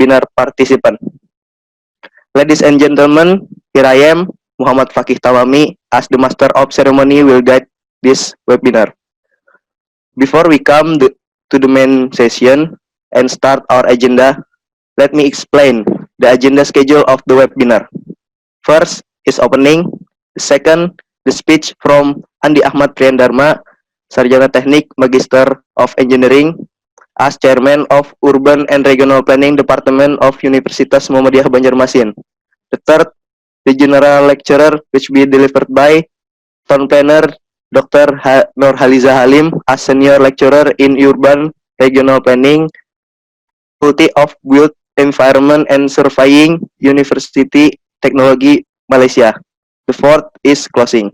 webinar participant. Ladies and gentlemen, here I am, Muhammad Fakih Tawami, as the Master of Ceremony will guide this webinar. Before we come to the main session and start our agenda, let me explain the agenda schedule of the webinar. First is opening. Second, the speech from Andi Ahmad Priyandarma, Sarjana Teknik Magister of Engineering, as Chairman of Urban and Regional Planning Department of Universitas Muhammadiyah Banjarmasin. The third, the general lecturer, which be delivered by Town Planner Dr. Nurhaliza Halim, as Senior Lecturer in Urban Regional Planning, Faculty of Built Environment and Surveying, University Technology, Malaysia. The fourth is closing.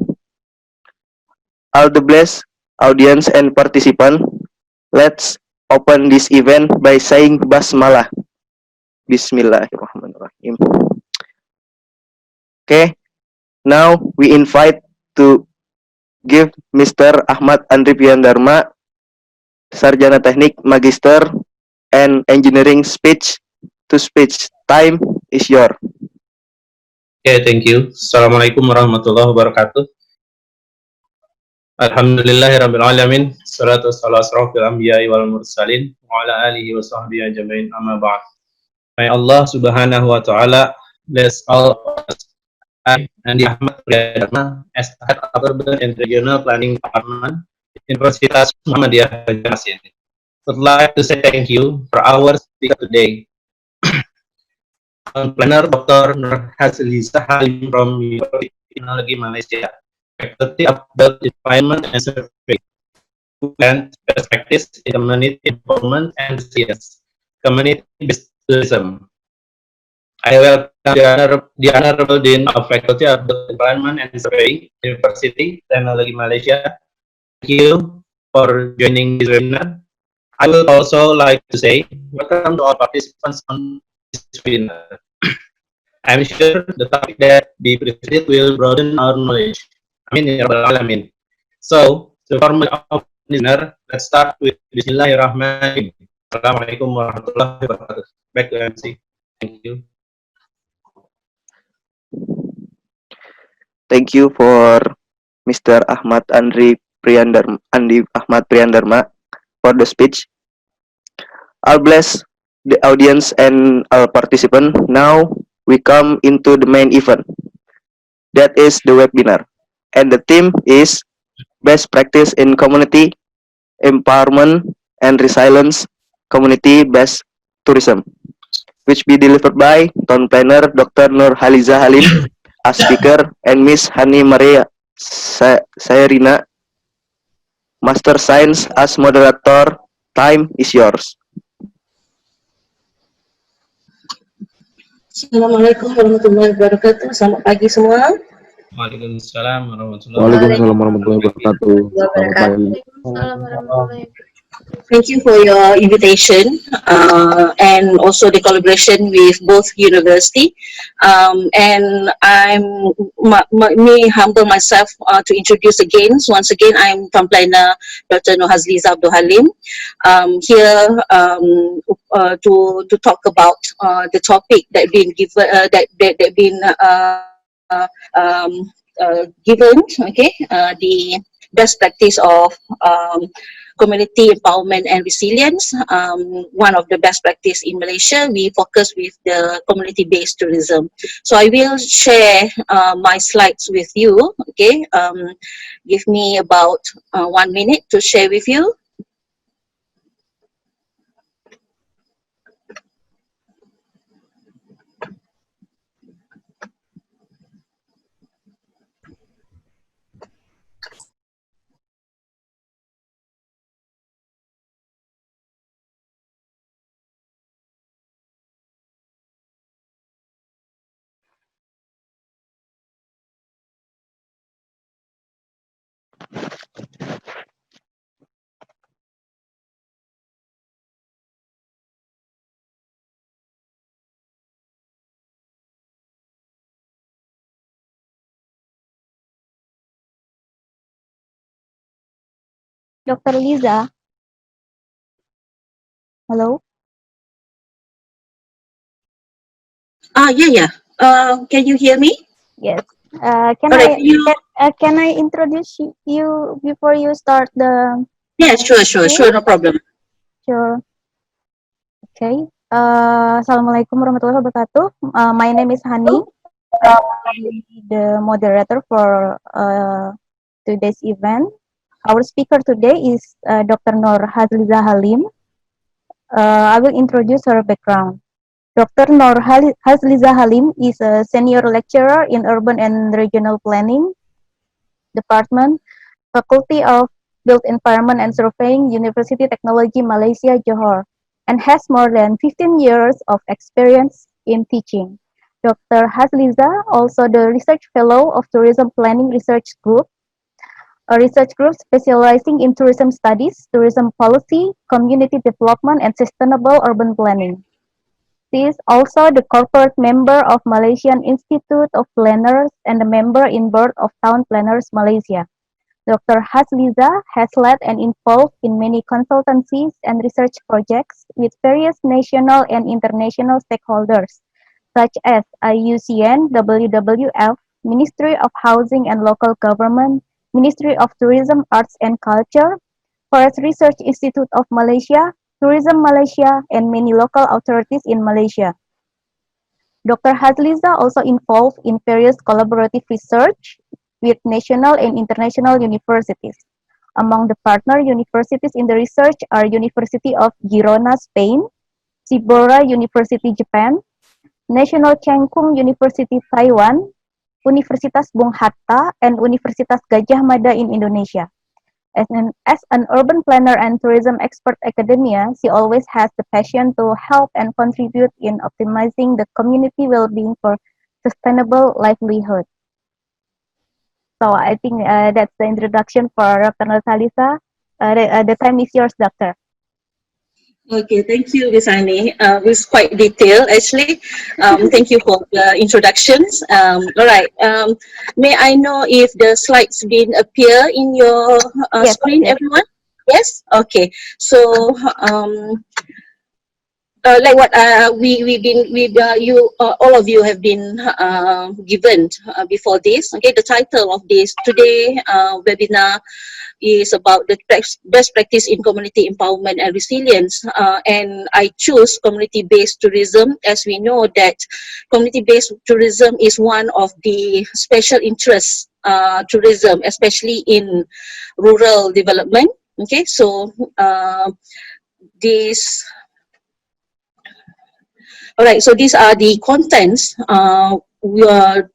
All the blessed audience and participant, let's open this event by saying Basmalah. Bismillahirrahmanirrahim. Okay, now we invite to give Mr. Ahmad Andri Priyandarma, Sarjana Teknik Magister and Engineering speech to speech. Time is yours. Okay, thank you. Assalamualaikum warahmatullahi wabarakatuh. Alhamdulillahirabbil alamin. Salatu wassalamu ala anbiya'i wal mursalin wa ala alihi wa sahbihi ajma'in, amma ba'd. May Allah Subhanahu wa taala bless all of us. I Andi Ahmad Priyandarma, as head of Urban and Regional Planning Department, Universitas Muhammadiyah Banjarmasin, would like to say thank you for our speaker today, Planner Dr. Nurhaliza Halim from URP Technology Malaysia, Faculty of Built Environment and Survey, and best practice in community involvement and resilience, community-based tourism. I welcome the Honorable Dean of Faculty of Built Environment and Survey, University Technology Malaysia. Thank you for joining this webinar. I would also like to say welcome to all participants on this webinar. I'm sure the topic that we presented will broaden our knowledge. Amin. So, to formally open this webinar, let's start with Bismillahirrahmanirrahim. Assalamualaikum warahmatullahi wabarakatuh. Back to MC. Thank you. Thank you for Mr. Andi Ahmad Priyandarma for the speech. I'll bless the audience and our participant. Now we come into the main event. That is the webinar. And the theme is Best Practice in Community Empowerment and Resilience, Community-Based Tourism, which be delivered by Town Planner Dr. Nurhaliza Halim as speaker and Miss Hani Maria Sairina, Master Science as moderator. Time is yours. Assalamualaikum warahmatullahi wabarakatuh. Selamat pagi semua. Waalaikumsalam warahmatullahi wabarakatuh. Selamat pagi. Thank you for your invitation and also the collaboration with both university. And I'm may humble myself to introduce again. Once again, I'm Town Planner Dr. Nurhaliza Halim here to talk about the topic that been given given. Okay, the best practice of community empowerment and resilience. One of the best practice in Malaysia, we focus with the community-based tourism. So I will share my slides with you. Okay, give me about 1 minute to share with you. Dr. Liza. Hello? Yeah. Can you hear me? Yes. All right. Can I introduce you before you start the Yeah, thing? sure, no problem. Sure. Okay. Assalamualaikum warahmatullahi wabarakatuh. My name is Hani. I'm the moderator for today's event. Our speaker today is Dr. Nur Hazliza Halim. I will introduce her background. Dr. Nur Hazliza Halim is a senior lecturer in Urban and Regional Planning Department, Faculty of Built Environment and Surveying, University Technology Malaysia, Johor, and has more than 15 years of experience in teaching. Dr. Hazliza, also the Research Fellow of Tourism Planning Research Group, a research group specializing in tourism studies, tourism policy, community development, and sustainable urban planning. She is also the corporate member of Malaysian Institute of Planners and a member in board of Town Planners Malaysia. Dr. Hazliza has led and involved in many consultancies and research projects with various national and international stakeholders, such as IUCN, WWF, Ministry of Housing and Local Government, Ministry of Tourism, Arts and Culture, Forest Research Institute of Malaysia, Tourism Malaysia, and many local authorities in Malaysia. Dr. Hazliza also involved in various collaborative research with national and international universities. Among the partner universities in the research are University of Girona, Spain, Shibora University, Japan, National Cheng Kung University, Taiwan, Universitas Bung Hatta, and Universitas Gajah Mada in Indonesia. As an urban planner and tourism expert academia, she always has the passion to help and contribute in optimizing the community well-being for sustainable livelihood. So I think that's the introduction for Dr. Natalisa. The time is yours, Doctor. Okay, thank you, Ms. Ani. It was quite detailed, actually. Thank you for the introductions. All right. May I know if the slides been appear in your Yes, screen, yes. everyone? Yes. Okay. So like what you all of you have been given before this. Okay, the title of this today webinar is about the best practice in community empowerment and resilience. And I choose community-based tourism, as we know that community-based tourism is one of the special interest tourism, especially in rural development. Okay, so this. All right, so these are the contents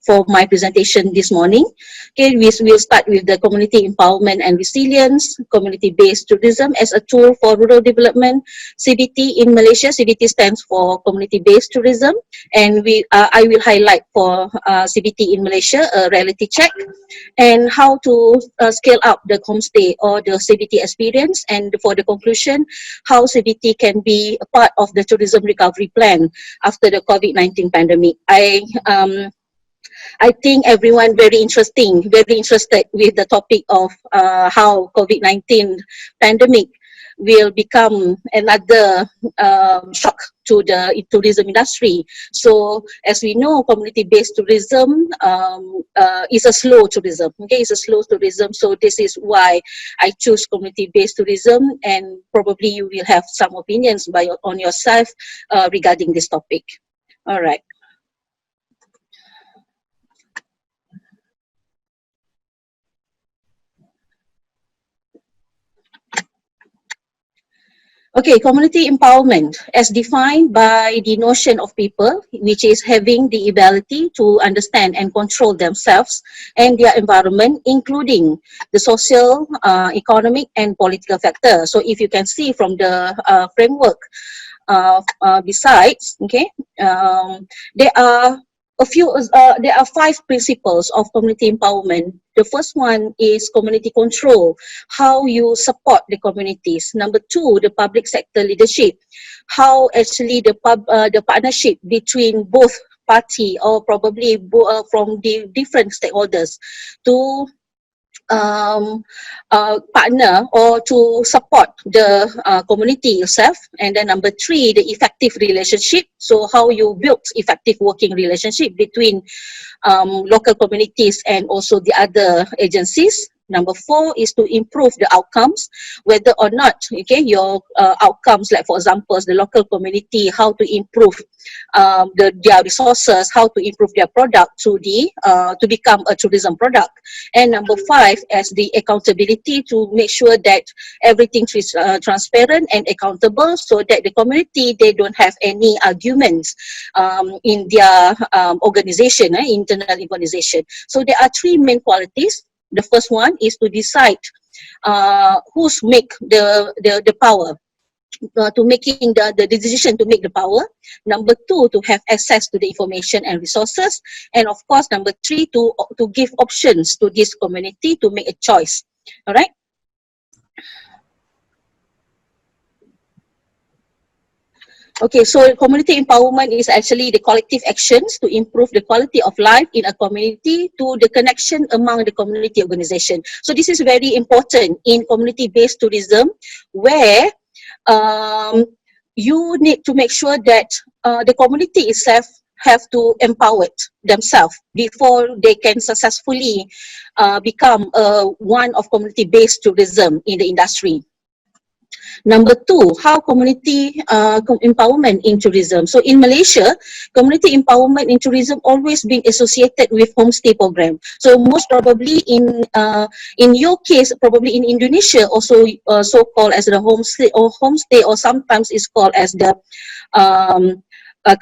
for my presentation this morning. Okay, we'll start with the community empowerment and resilience, community-based tourism as a tool for rural development, CBT in Malaysia. CBT stands for community-based tourism, and I will highlight for CBT in Malaysia, a reality check, and how to scale up the homestay or the CBT experience, and for the conclusion, how CBT can be a part of the tourism recovery plan after the COVID-19 pandemic. I think everyone very interested with the topic of how COVID-19 pandemic will become another shock to the tourism industry. So as we know, community-based tourism is a slow tourism. Okay, it's a slow tourism. So this is why I choose community-based tourism, and probably you will have some opinions on yourself regarding this topic. All right. Okay, community empowerment as defined by the notion of people, which is having the ability to understand and control themselves and their environment, including the social, economic, and political factors. So if you can see from the framework besides, okay, there are there are 5 principles of community empowerment. The first one is community control, how you support the communities. Number 2, the public sector leadership, how actually the partnership between both party or probably from the different stakeholders to partner or to support the community itself. And then number 3, the effective relationship. So how you build effective working relationship between local communities and also the other agencies. Number 4 is to improve the outcomes, whether or not, okay, your outcomes, like for example, the local community, how to improve their resources, how to improve their product to become a tourism product. And number 5, as the accountability, to make sure that everything is transparent and accountable, so that the community, they don't have any arguments in their organization, internal organization. So there are 3 main qualities. The first one is to decide who's make the power, to making the decision to make the power. Number 2, to have access to the information and resources. And of course, number 3, to give options to this community to make a choice. All right. Okay, so community empowerment is actually the collective actions to improve the quality of life in a community to the connection among the community organization. So this is very important in community-based tourism, where you need to make sure that the community itself have to empower themselves before they can successfully become one of community-based tourism in the industry. Number 2, how community empowerment in tourism. So in Malaysia, community empowerment in tourism always been associated with homestay program. So most probably in your case, probably in Indonesia, also so called as the homestay, or sometimes it's called as the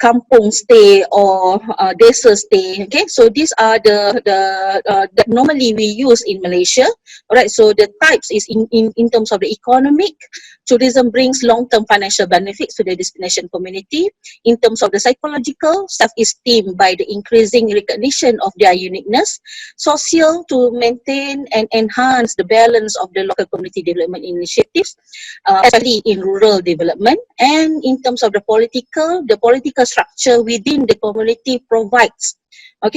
kampung stay or desa stay. Okay, so these are the that normally we use in Malaysia. All right, so the types is in terms of the economic. Tourism brings long-term financial benefits to the destination community. In terms of the psychological, self-esteem by the increasing recognition of their uniqueness. Social, to maintain and enhance the balance of the local community development initiatives, especially in rural development. And in terms of the political structure within the community provides a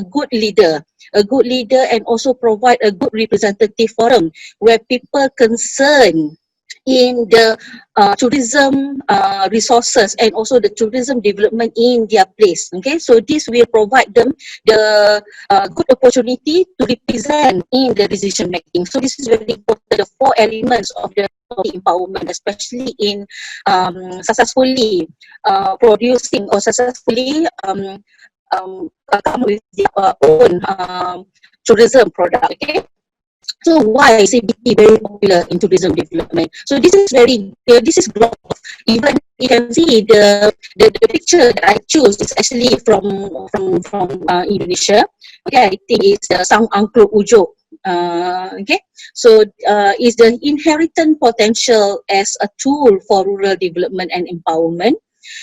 good leader, and also provide a good representative forum where people concerned in the tourism resources and also the tourism development in their place. Okay, so this will provide them the good opportunity to represent in the decision making. So this is very important, the 4 elements of the empowerment, especially in successfully producing or successfully come with their own tourism product. Okay. So why is CBT very popular in tourism development? So this is this is growth. Even you can see the picture that I choose is actually from Indonesia. Okay, I think it's Sang Angklung Ujo. Okay, so is the inherent potential as a tool for rural development and empowerment,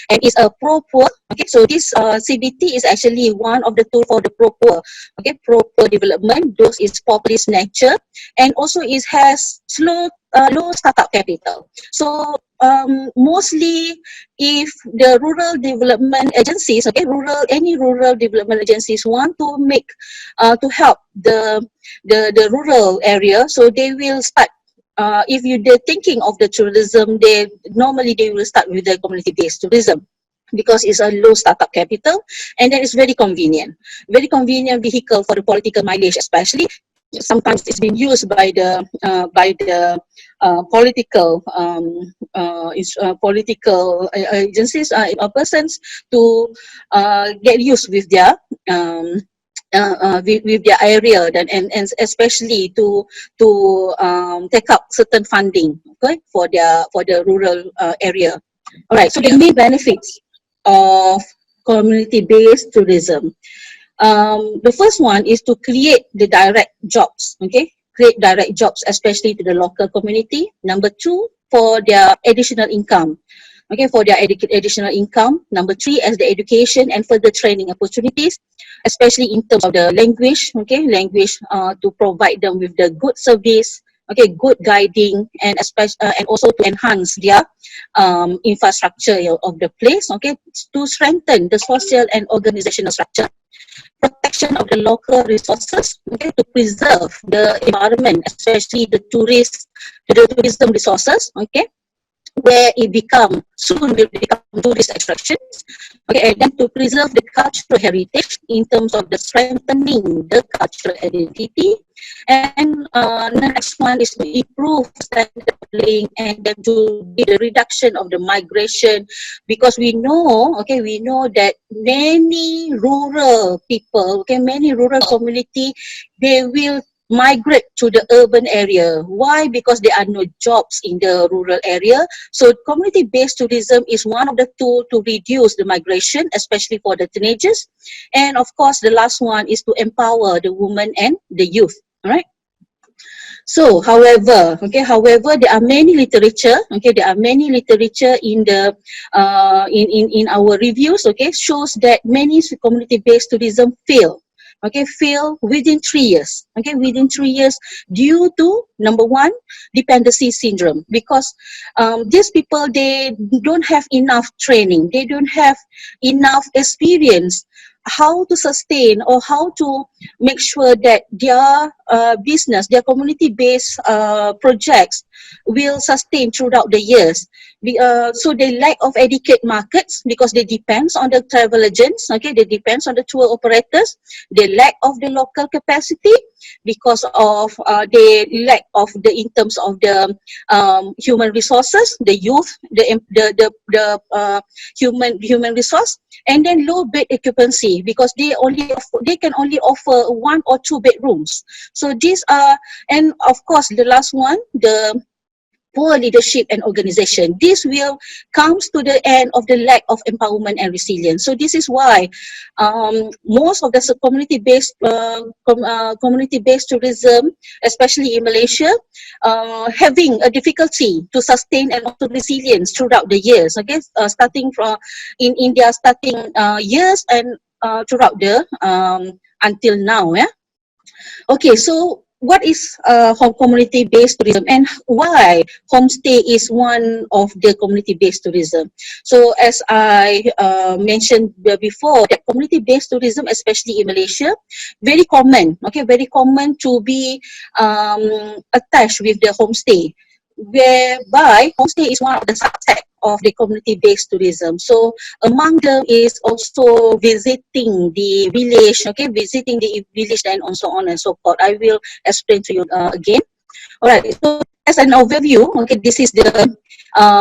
and is a pro-poor. Okay, so this CBT is actually one of the tools for the pro-poor. Okay, pro-poor development. Those is populist nature, and also it has low startup capital. So mostly, if the rural development agencies, any rural development agencies want to make to help the rural area, so they will start. If they're thinking of the tourism, they will start with the community-based tourism, because it's a low startup capital, and then it's very convenient vehicle for the political mileage, especially. Sometimes it's been used by the political agencies persons to get used with their area, and especially to take up certain funding, okay, for the rural area. All right, so the main benefits of community-based tourism. The first one is to create the direct jobs, especially to the local community. Number 2, for their additional income. Okay, for their additional income. Number 3, as the education and further training opportunities, especially in terms of the language, to provide them with the good service, good guiding, and also to enhance their infrastructure of the place, to strengthen the social and organizational structure. protection of the local resources, okay, to preserve the environment, especially the tourism resources, okay, where it soon will become tourist attractions, okay, and then to preserve the cultural heritage in terms of the strengthening the cultural identity, and the next one is to improve standard of living and then to be the reduction of the migration, because we know that many rural people, okay, many rural community, they will migrate to the urban area. Why? Because there are no jobs in the rural area. So community-based tourism is one of the tools to reduce the migration, especially for the teenagers. And of course, the last one is to empower the women and the youth. All right. So, however, there are many literature. Okay, there are many literature in the in our reviews. Okay, shows that many community-based tourism fail. Okay, fail within 3 years. Okay, within 3 years, due to number one, dependency syndrome, because these people, they don't have enough training, they don't have enough experience how to sustain or how to make sure that their business, their community-based projects will sustain throughout the years. So they lack of adequate markets because they depends on the travel agents, okay, they depends on the tour operators, they lack of the local capacity because of they lack of the in terms of the human resources, the youth, the human resource, and then low bed occupancy because they can only offer 1 or 2 bedrooms. So these are, and of course the last one, the poor leadership and organization. This will comes to the end of the lack of empowerment and resilience. So this is why most of the community-based tourism, especially in Malaysia, having a difficulty to sustain and also resilience throughout the years. Okay, starting from in their starting years and throughout the until now. Yeah. Okay, so what is home community-based tourism and why homestay is one of the community-based tourism? So as I mentioned before, that community-based tourism, especially in Malaysia, very common, okay, very common to be attached with the homestay, whereby homestay is one of the subset of the community-based tourism. So among them is also visiting the village, okay, visiting the village and so on and so forth. I will explain to you again. All right, so as an overview, okay, this is the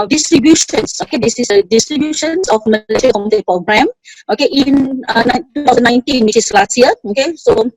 distributions, okay, this is the distributions of Malaysia Homestay Program, okay, in 2019, which is last year, okay, so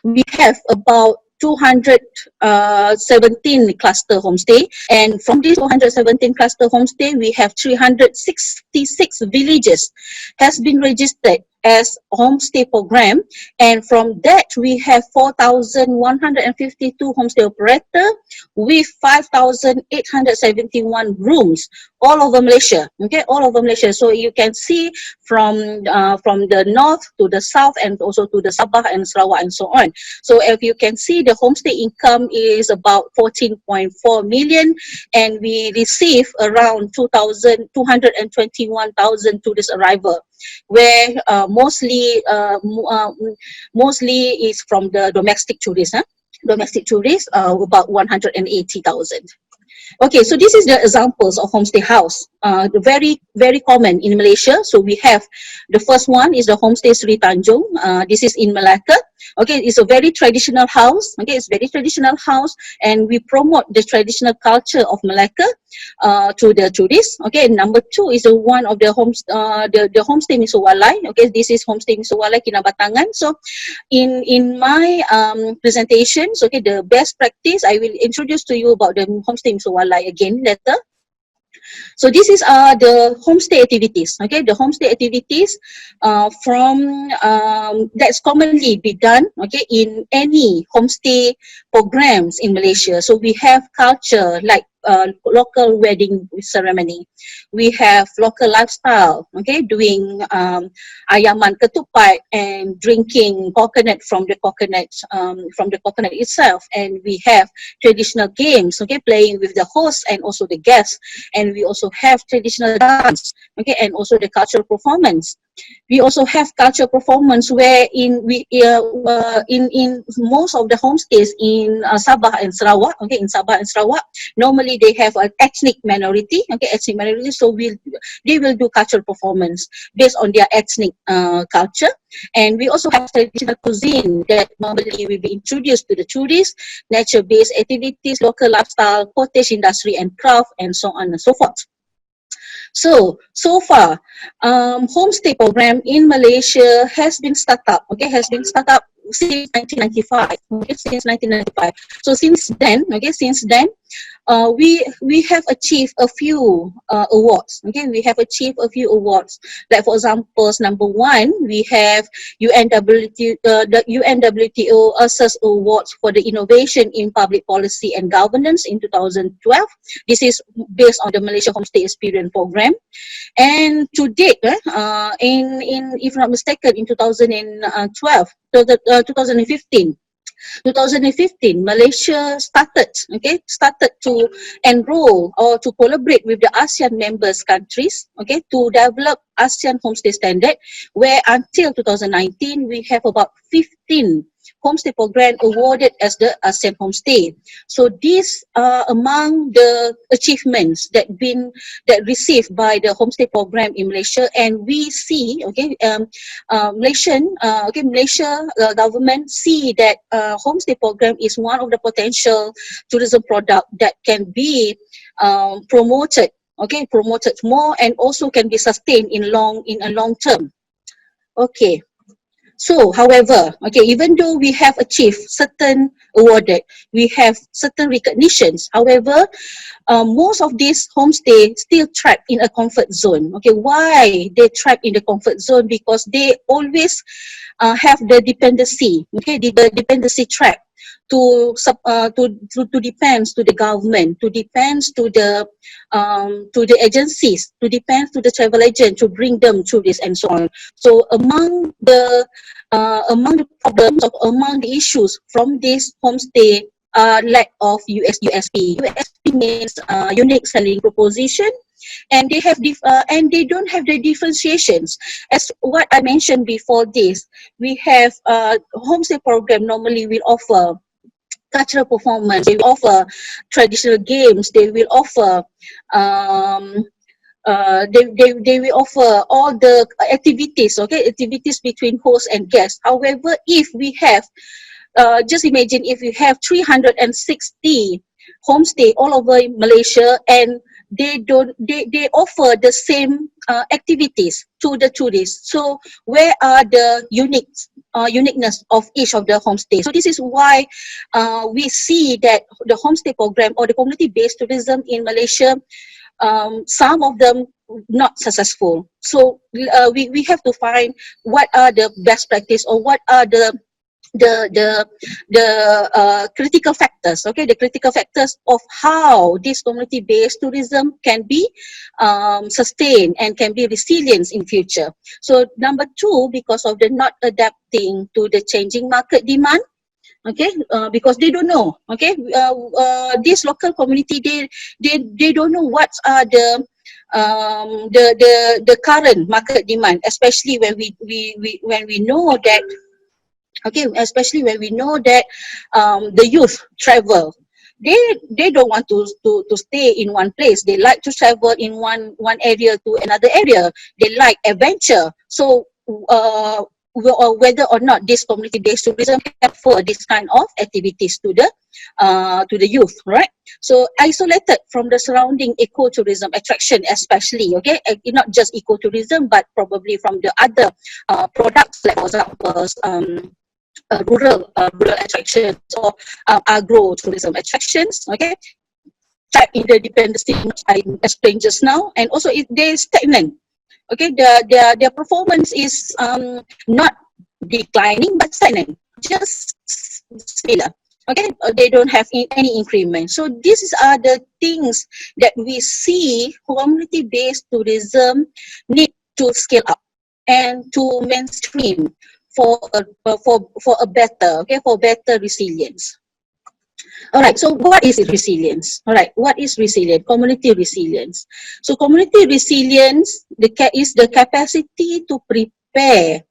we have about 217 cluster homestay, and from these 217 cluster homestay, we have 366 villages has been registered as homestay program, and from that we have 4,152 homestay operator with 5,871 rooms all over Malaysia. Okay, all over Malaysia. So you can see from the north to the south and also to the Sabah and Sarawak and so on. So if you can see, the homestay income is about 14.4 million, and we receive around 221,000 tourist arrival, where mostly is from the domestic tourists. Domestic tourists, about 180,000. Okay, so this is the examples of homestay house. Very, very common in Malaysia. So we have the first one is the homestay Sri Tanjung. This is in Malacca. Okay, it's a very traditional house. Okay, it's very traditional house, and we promote the traditional culture of Malacca to the tourists. Okay, number two is the one of the the homestay Misowalai. Okay, this is homestay Misowalai Kinabatangan. So in my presentations, okay, the best practice, I will introduce to you about the homestay Misowalai again later. So this is the homestay activities. Okay, the homestay activities from that's commonly be done. Okay, in any homestay programs in Malaysia. So we have culture like local wedding ceremony. We have local lifestyle. Okay, doing ayaman ketupat and drinking coconut from the coconut itself. And we have traditional games. Okay, playing with the host and also the guests. And we also have traditional dance, okay, and also the cultural performance. We also have cultural performance where in most of the homestays in Sabah and Sarawak, okay, in Sabah and Sarawak, normally they have an ethnic minority, okay, ethnic minority. So they will do cultural performance based on their ethnic culture. And we also have traditional cuisine that normally will be introduced to the tourists, nature-based activities, local lifestyle, cottage industry and craft, and so on and so forth. So far, homestay program in Malaysia has been started up, okay, since 1995, okay, since 1995. So since then, we have achieved a few awards. Okay, we have achieved a few awards. Like for example, number one, we have the UNWTO Assess Awards for the Innovation in Public Policy and Governance in 2012. This is based on the Malaysia Homestay Experience Program. And to date, if not mistaken, in 2012, 2015, Malaysia started to enroll or to collaborate with the ASEAN members countries, okay, to develop ASEAN homestay standard, where until 2019 we have about 15 homestay program awarded as the ASEAN homestay. So these are among the achievements that received by the homestay program in Malaysia, and we see, okay, Malaysia government see that homestay program is one of the potential tourism product that can be promoted more, and also can be sustained in a long term. Okay. So, however, okay, even though we have achieved certain awarded, we have certain recognitions. However, most of these homestay still trapped in a comfort zone. Okay, why they trapped in the comfort zone? Because they always have the dependency. Okay, the dependency trap to depends to the government, to depends to the agencies, to depends to the travel agent to bring them through this and so on. So among the problems, among the issues from this homestay, lack of USP. USP means unique selling proposition, and they have and they don't have the differentiations. As what I mentioned before this, we have homestay program normally will offer cultural performance, they will offer traditional games, they will offer they will offer all the activities, okay, activities between host and guest. However, if we have just imagine if you have 360 homestay all over Malaysia, and they offer the same activities to the tourists. So where are the uniqueness of each of the homestays? So this is why we see that the homestay program or the community-based tourism in Malaysia, some of them not successful. So we have to find what are the best practice, or what are the critical factors, okay, the critical factors of how this community-based tourism can be sustained and can be resilient in future. So number two, because of the not adapting to the changing market demand, okay, because they don't know, okay, this local community, they don't know what are the current market demand, especially when we know that, okay, especially when we know that the youth travel, they don't want to stay in one place. They like to travel in one area to another area. They like adventure. So whether or not this community-based tourism can offer this kind of activities to the youth, right? So isolated from the surrounding ecotourism attraction, especially, okay, not just ecotourism, but probably from the other products, like for example, rural attractions or agro-tourism attractions, okay, trapped in the dependency I explained just now, and also they're stagnant. Okay, their performance is not declining but stagnant, just similar. Okay, they don't have any increment. So these are the things that we see community-based tourism need to scale up and to mainstream for a better, okay, for better resilience. All right, so what is resilience? All right, what is resilience? Community resilience. So community resilience is the capacity to prepare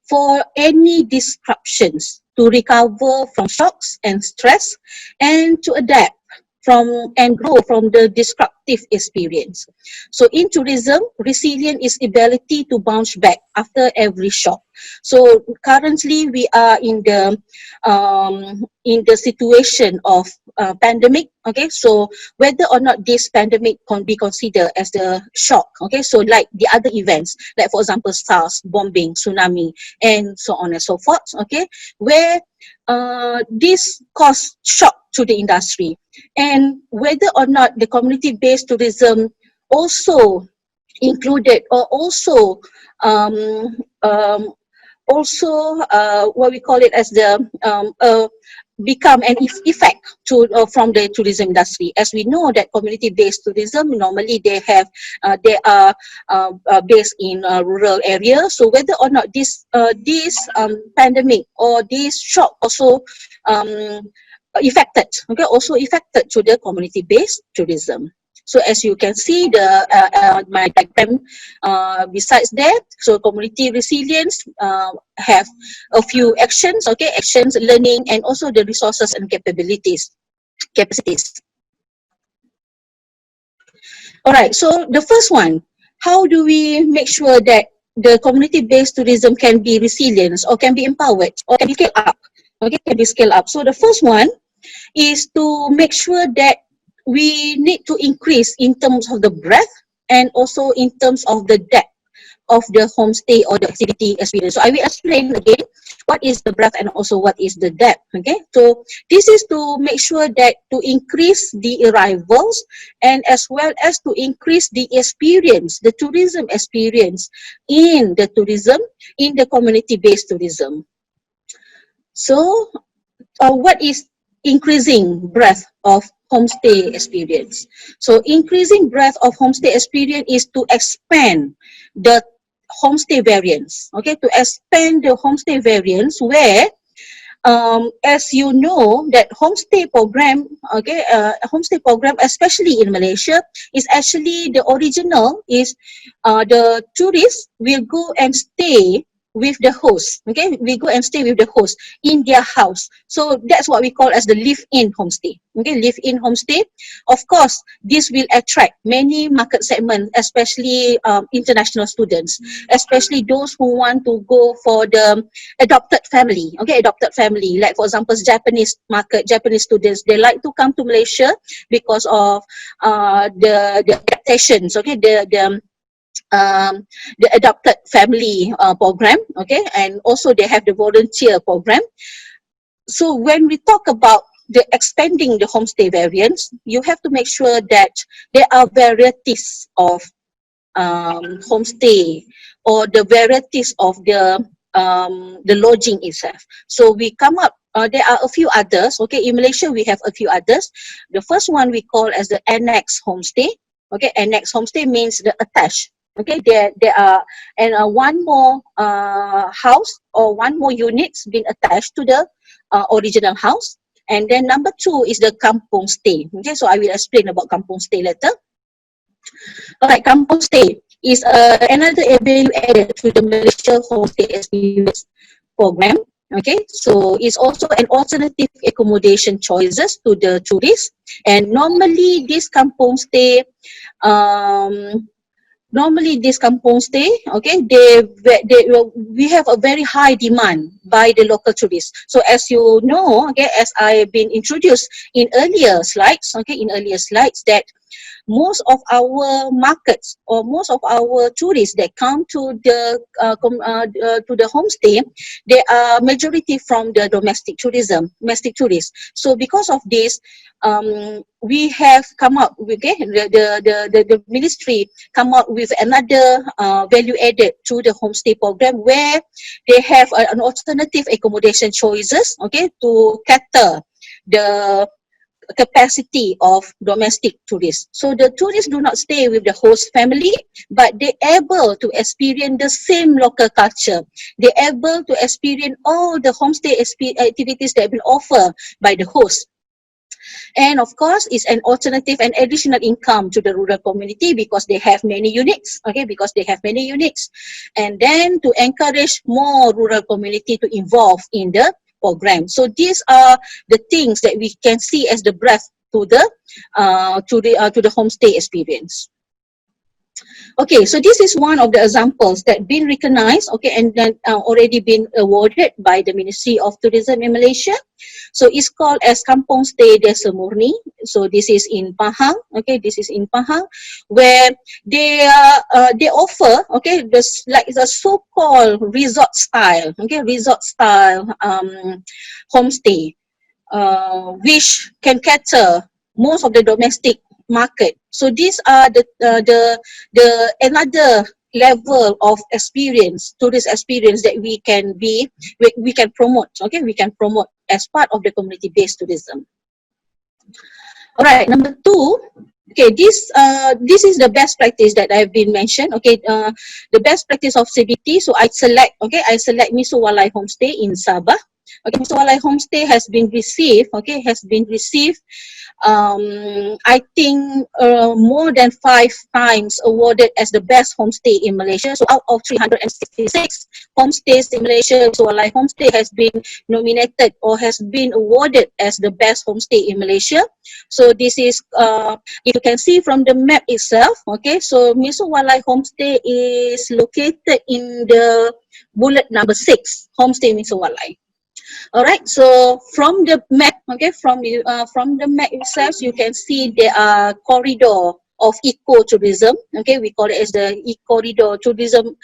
for any disruptions, to recover from shocks and stress, and to adapt from and grow from the disruptive experience. So in tourism, resilience is ability to bounce back after every shock. So currently we are in the situation of pandemic. Okay, so whether or not this pandemic can be considered as the shock, okay, so like the other events, like for example SARS, bombing, tsunami, and so on and so forth, okay, where this caused shock to the industry, and whether or not the community-based tourism also included or also um, um, what we call it as the become an effect to from the tourism industry. As we know that community-based tourism normally they are based in rural areas. So whether or not this pandemic or this shock also um, also affected to the community-based tourism. So as you can see, my diagram besides that, so community resilience have a few actions, okay, actions, learning, and also the resources and capacities. All right, so the first one, how do we make sure that the community-based tourism can be resilient or can be empowered or can be scaled up? Okay, can be scaled up. So the first one is to make sure that we need to increase in terms of the breadth and also in terms of the depth of the homestay or the activity experience. So I will explain again what is the breadth and also what is the depth. Okay, so this is to make sure that to increase the arrivals and as well as to increase the experience, the tourism experience in the community-based tourism. So what is increasing breadth of homestay experience? So increasing breadth of homestay experience is to expand the homestay variants, okay, to expand the homestay variants where as you know that homestay program, okay, homestay program especially in Malaysia is actually the original is the tourists will go and stay with the host, okay, we go and stay with the host in their house. So that's what we call as the live-in homestay, okay, live-in homestay. Of course, this will attract many market segments, especially international students, especially those who want to go for the adopted family, okay, adopted family, like for example Japanese market, Japanese students, they like to come to Malaysia because of the adaptations, okay, the adopted family program, okay, and also they have the volunteer program. So when we talk about the expanding the homestay variants, you have to make sure that there are varieties of homestay or the varieties of the lodging itself. So we come up, there are a few others, okay, in Malaysia we have a few others. The first one we call as the annex homestay, okay, annex homestay means the attached, okay, there are, and one more house or one more units being attached to the original house. And then number two is the kampung stay, okay, so I will explain about kampung stay later. Alright, kampung stay is another value added to the Malaysia Homestay Experience program. Okay, so it's also an alternative accommodation choices to the tourists. And normally this kampung stay, okay, we have a very high demand by the local tourists. So as you know, okay, as I've been introduced in earlier slides, okay, that most of our markets or most of our tourists that come to the homestay, they are majority from the domestic tourists. So because of this, we have come up with, okay, the ministry come up with another value added to the homestay program where they have an alternative accommodation choices, okay, to cater the capacity of domestic tourists. So the tourists do not stay with the host family, but they're able to experience the same local culture. They're able to experience all the homestay activities that have been offered by the host. And of course, it's an alternative and additional income to the rural community because they have many units, okay, because they have many units. And then to encourage more rural community to involve in the program. So these are the things that we can see as the breadth to the homestay experience. Okay, so this is one of the examples that been recognized, okay, and then already been awarded by the Ministry of Tourism in Malaysia. So it's called as Kampung Stay Desa Murni. So this is in Pahang, okay, this is in Pahang, where they offer, okay, this like the so-called resort style, okay, resort style homestay, which can cater most of the domestic market. So these are the another level of experience, tourist experience that we can promote, okay, we can promote as part of the community-based tourism. All right, number two, okay, this is the best practice that I've been mentioned, okay, the best practice of CBT. So I select Miso Walai Homestay in Sabah. Okay, Miso Walai Homestay has been received, I think more than 5 times awarded as the best homestay in Malaysia. So out of 366 homestays in Malaysia, Miso Walai Homestay has been nominated or has been awarded as the best homestay in Malaysia. So this is, if you can see from the map itself, okay, so Miso Walai Homestay is located in the bullet number 6, Homestay Miso Walai. All right, so from the map, okay, from the map itself, you can see there are corridor of ecotourism. Okay, we call it as the ecotourism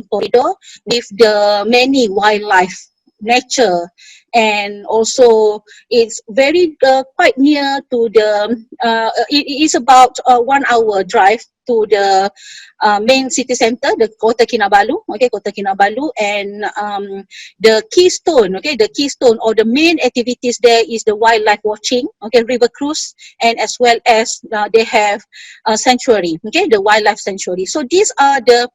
corridor with the many wildlife, nature, and also it's very quite near to the. It is about 1 hour drive to the main city center, the Kota Kinabalu, okay, Kota Kinabalu, and the keystone, okay, the keystone or the main activities there is the wildlife watching, okay, river cruise, and as well as they have a sanctuary, okay, the wildlife sanctuary. So these are the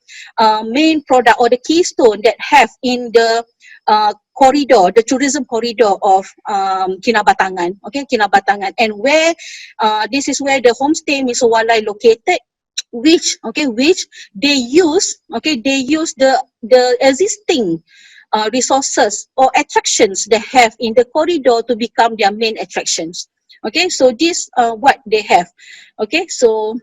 main product or the keystone that have in the corridor, the tourism corridor of Kinabatangan, okay, Kinabatangan, and where this is where the homestay Miso Walai located, which they use the existing resources or attractions they have in the corridor to become their main attractions. Okay, so this what they have. Okay, so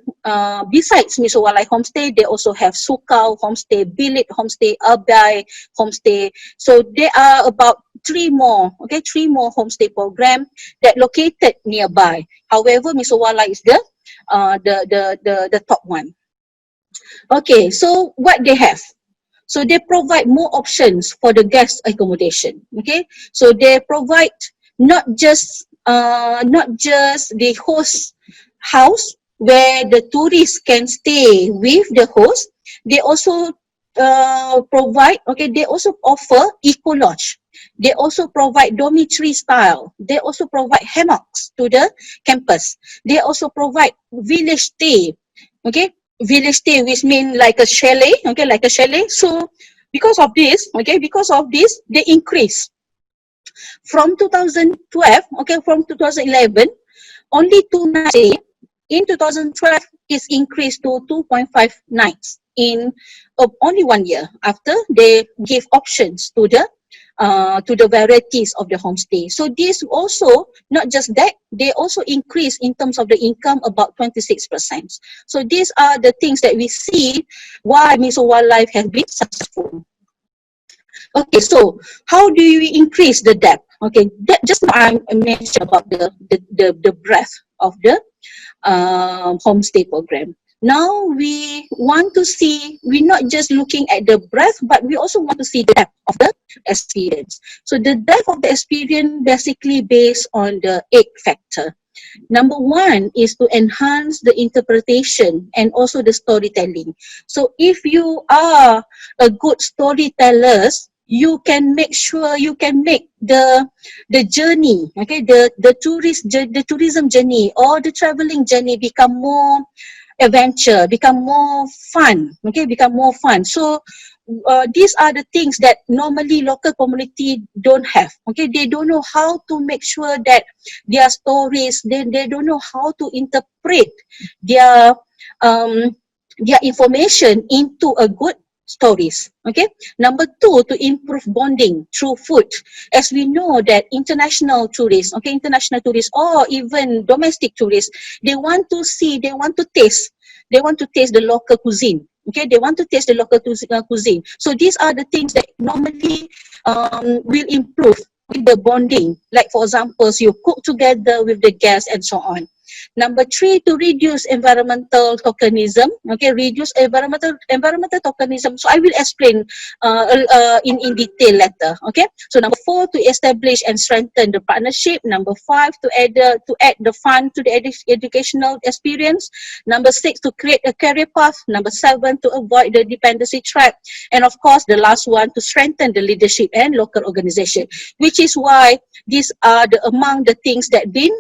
besides Miso Walai Homestay, they also have Sukau Homestay, Bilik Homestay, Abai Homestay. So there are about 3 more homestay program that located nearby. However, Miso Walai is the top one. Okay, so what they have? So they provide more options for the guest accommodation. Okay, so they provide not just the host house where the tourists can stay with the host. They also provide. Okay, they also offer eco lodge. They also provide dormitory style. They also provide hammocks to the campus. They also provide village stay. Okay, village stay, which means like a chalet. Okay, like a chalet. So because of this, they increase from 2012. Okay, from 2011, only 2 nights stay. In 2012, it's increased to 2.5 nights in only 1 year after they give options to the varieties of the homestay. So this also, not just that, they also increase in terms of the income about 26%. So these are the things that we see why Miso Wildlife has been successful. Okay, so how do you increase the depth? Okay, just now I mentioned about the breadth of the homestay program. Now we want to see, we're not just looking at the breadth, but we also want to see the depth of the experience. So the depth of the experience basically based on the 8 factors. Number 1 is to enhance the interpretation and also the storytelling. So if you are a good storyteller, you can make sure you can make the journey, okay, the tourism journey or the traveling journey become more adventure, become more fun, okay, become more fun. So these are the things that normally local community don't have. Okay, they don't know how to make sure that their stories, they don't know how to interpret their information into a good stories. Okay, number two, to improve bonding through food. As we know that international tourists, or even domestic tourists, they want to see, they want to taste the local cuisine. Okay, they want to taste the local cuisine. So these are the things that normally will improve with the bonding. Like for example, you cook together with the guests and so on. Number three, to reduce environmental tokenism. Okay, reduce environmental tokenism. So I will explain in detail later. Okay. So number four, to establish and strengthen the partnership. Number five, to add the fun to the educational experience. Number six, to create a career path. Number seven, to avoid the dependency trap. And of course, the last one, to strengthen the leadership and local organization. Which is why these are among the things that been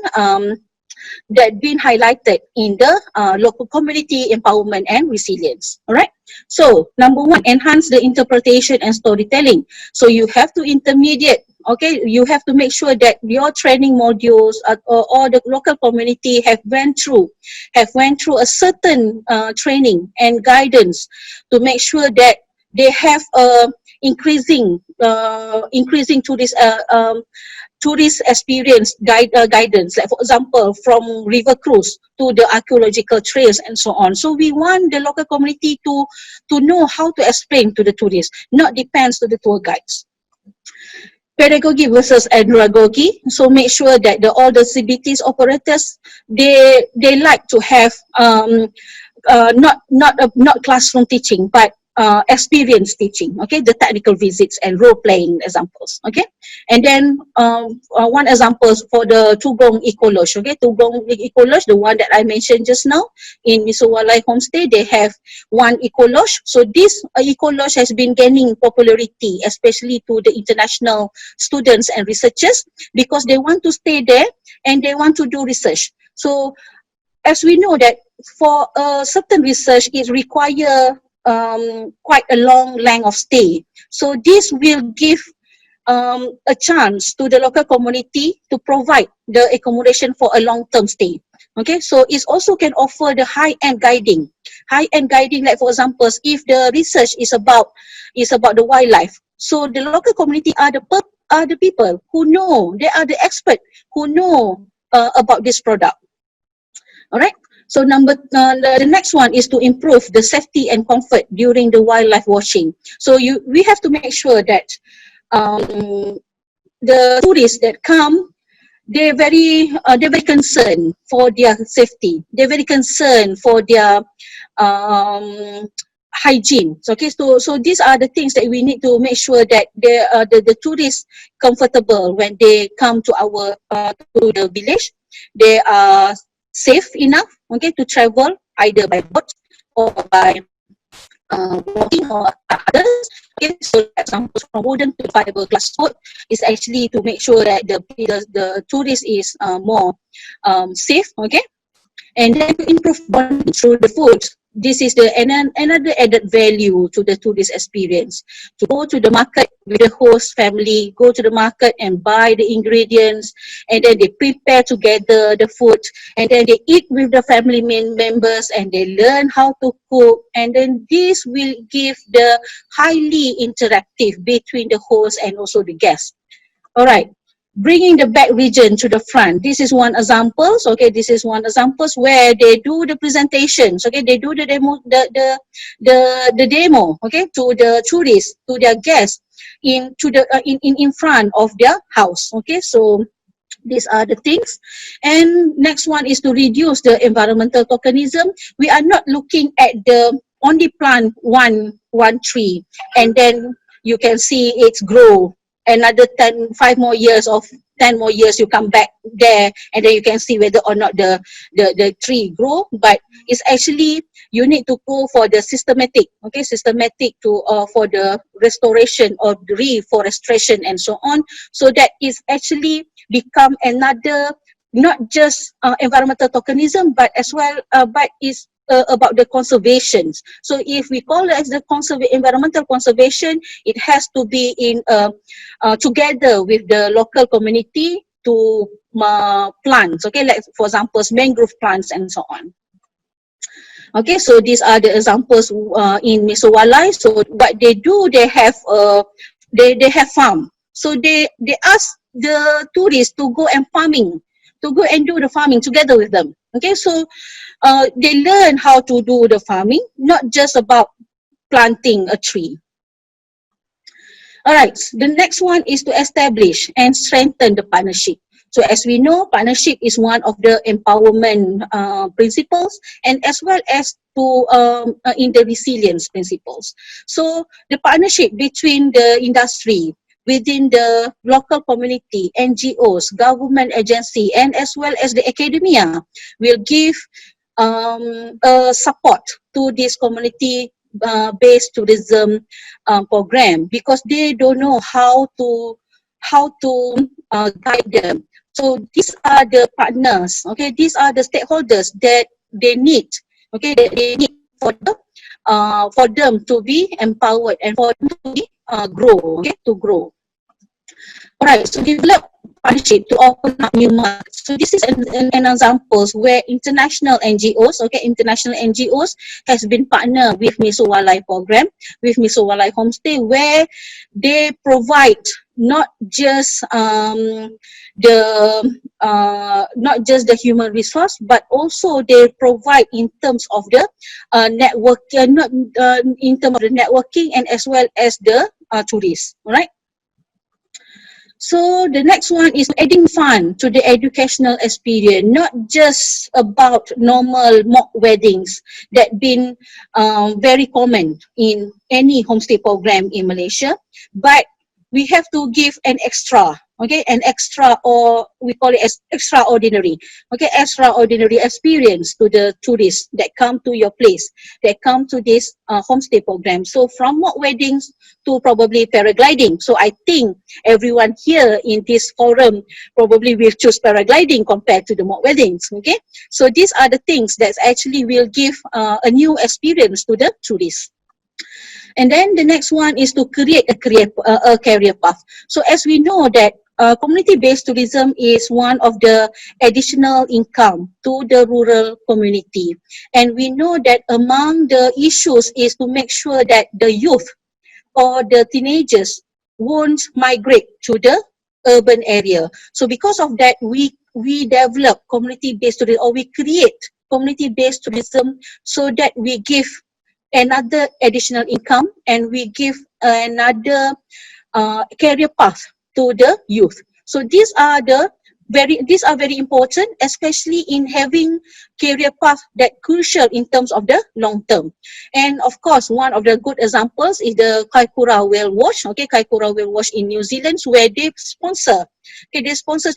highlighted in the local community empowerment and resilience. All right. So number one, enhance the interpretation and storytelling. So you have to intermediate. Okay, you have to make sure that your training modules or the local community have went through a certain training and guidance to make sure that they have increasing to this tourist experience guidance, like for example from river cruise to the archaeological trails and so on. So we want the local community to know how to explain to the tourists, not depends to the tour guides. Pedagogy versus andragogy. So make sure that all the CBTs operators, they like to have not classroom teaching, but experience teaching. Okay, the technical visits and role playing examples. Okay, and then one example for the Tugong Eco Lodge. Okay, Tugong Eco Lodge, the one that I mentioned just now in Misowalai Homestay, they have one Eco Lodge. So this Eco Lodge has been gaining popularity, especially to the international students and researchers, because they want to stay there and they want to do research. So as we know that for a certain research, it requires quite a long length of stay. So this will give a chance to the local community to provide the accommodation for a long-term stay. Okay, so it also can offer the high-end guiding. High-end guiding, like for example, if the research is about the wildlife, so the local community are the people who know, they are the expert who know about this product. All right. So the next one is to improve the safety and comfort during the wildlife watching. So we have to make sure that the tourists that come, they're very concerned for their safety. They're very concerned for their hygiene. So, okay, so these are the things that we need to make sure that the tourists comfortable when they come to our to the village. They are safe enough, okay, to travel either by boat or by walking or others. Okay, so examples from wooden to fiberglass boat is actually to make sure that the tourist is more safe. Okay, and then to improve bonding through the food. This is another added value to the tourist experience. To go to the market with the host family, go to the market and buy the ingredients, and then they prepare together the food, and then they eat with the family members, and they learn how to cook, and then this will give the highly interactive between the host and also the guests. All right. Bringing the back region to the front. This is one example. Okay, this is one example where they do the presentations. Okay, they do the demo, the demo. Okay, to the tourists, to their guests, in front of their house. Okay, so these are the things. And next one is to reduce the environmental tokenism. We are not looking at the only plant one tree and then you can see it's grow another 5 more years or 10 more years, you come back there and then you can see whether or not the tree grow. But it's actually, you need to go for the systematic to for the restoration or reforestation and so on, so that it's actually become another, not just environmental tokenism, but as well but is about the conservation. So if we call it as the environmental conservation, it has to be in together with the local community to plants, okay, like for example mangrove plants and so on. Okay, so these are the examples in Misowalai. So what they do, they have they have farm. So they ask the tourists to go and farming, to go and do the farming together with them. Okay, so they learn how to do the farming, not just about planting a tree. All right, the next one is to establish and strengthen the partnership. So as we know, partnership is one of the empowerment principles, and as well as to in the resilience principles. So the partnership between the industry, within the local community, NGOs, government agency, and as well as the academia will give support to this community based tourism program, because they don't know how to guide them. So these are the partners, okay, these are the stakeholders that they need, okay, that they need for them to be empowered and for them to be grow, okay, to grow. All right, so develop partnership to open up new markets. So this is an examples where international NGOs, okay, international NGOs has been partnered with Misowalai program, with Misowalai Homestay, where they provide not just the human resource, but also they provide in terms of the network, not in terms of the networking and as well as the tourists. All right. So the next one is adding fun to the educational experience, not just about normal mock weddings that been very common in any homestay program in Malaysia, but we have to give an extra, okay, an extra, or we call it as extraordinary, okay, extraordinary experience to the tourists that come to your place, that come to this homestay program. So from mock weddings to probably paragliding. So I think everyone here in this forum probably will choose paragliding compared to the mock weddings, okay? So these are the things that actually will give a new experience to the tourists. And then the next one is to create a career path. So as we know that community-based tourism is one of the additional income to the rural community. And we know that among the issues is to make sure that the youth or the teenagers won't migrate to the urban area. So because of that, we develop community-based tourism, or we create community-based tourism, so that we give another additional income and we give another career path to the youth. So these are very important, especially in having career path that crucial in terms of the long term. And of course, one of the good examples is the Kaikoura Whale Watch, okay, Kaikoura Whale Watch in New Zealand, where they sponsor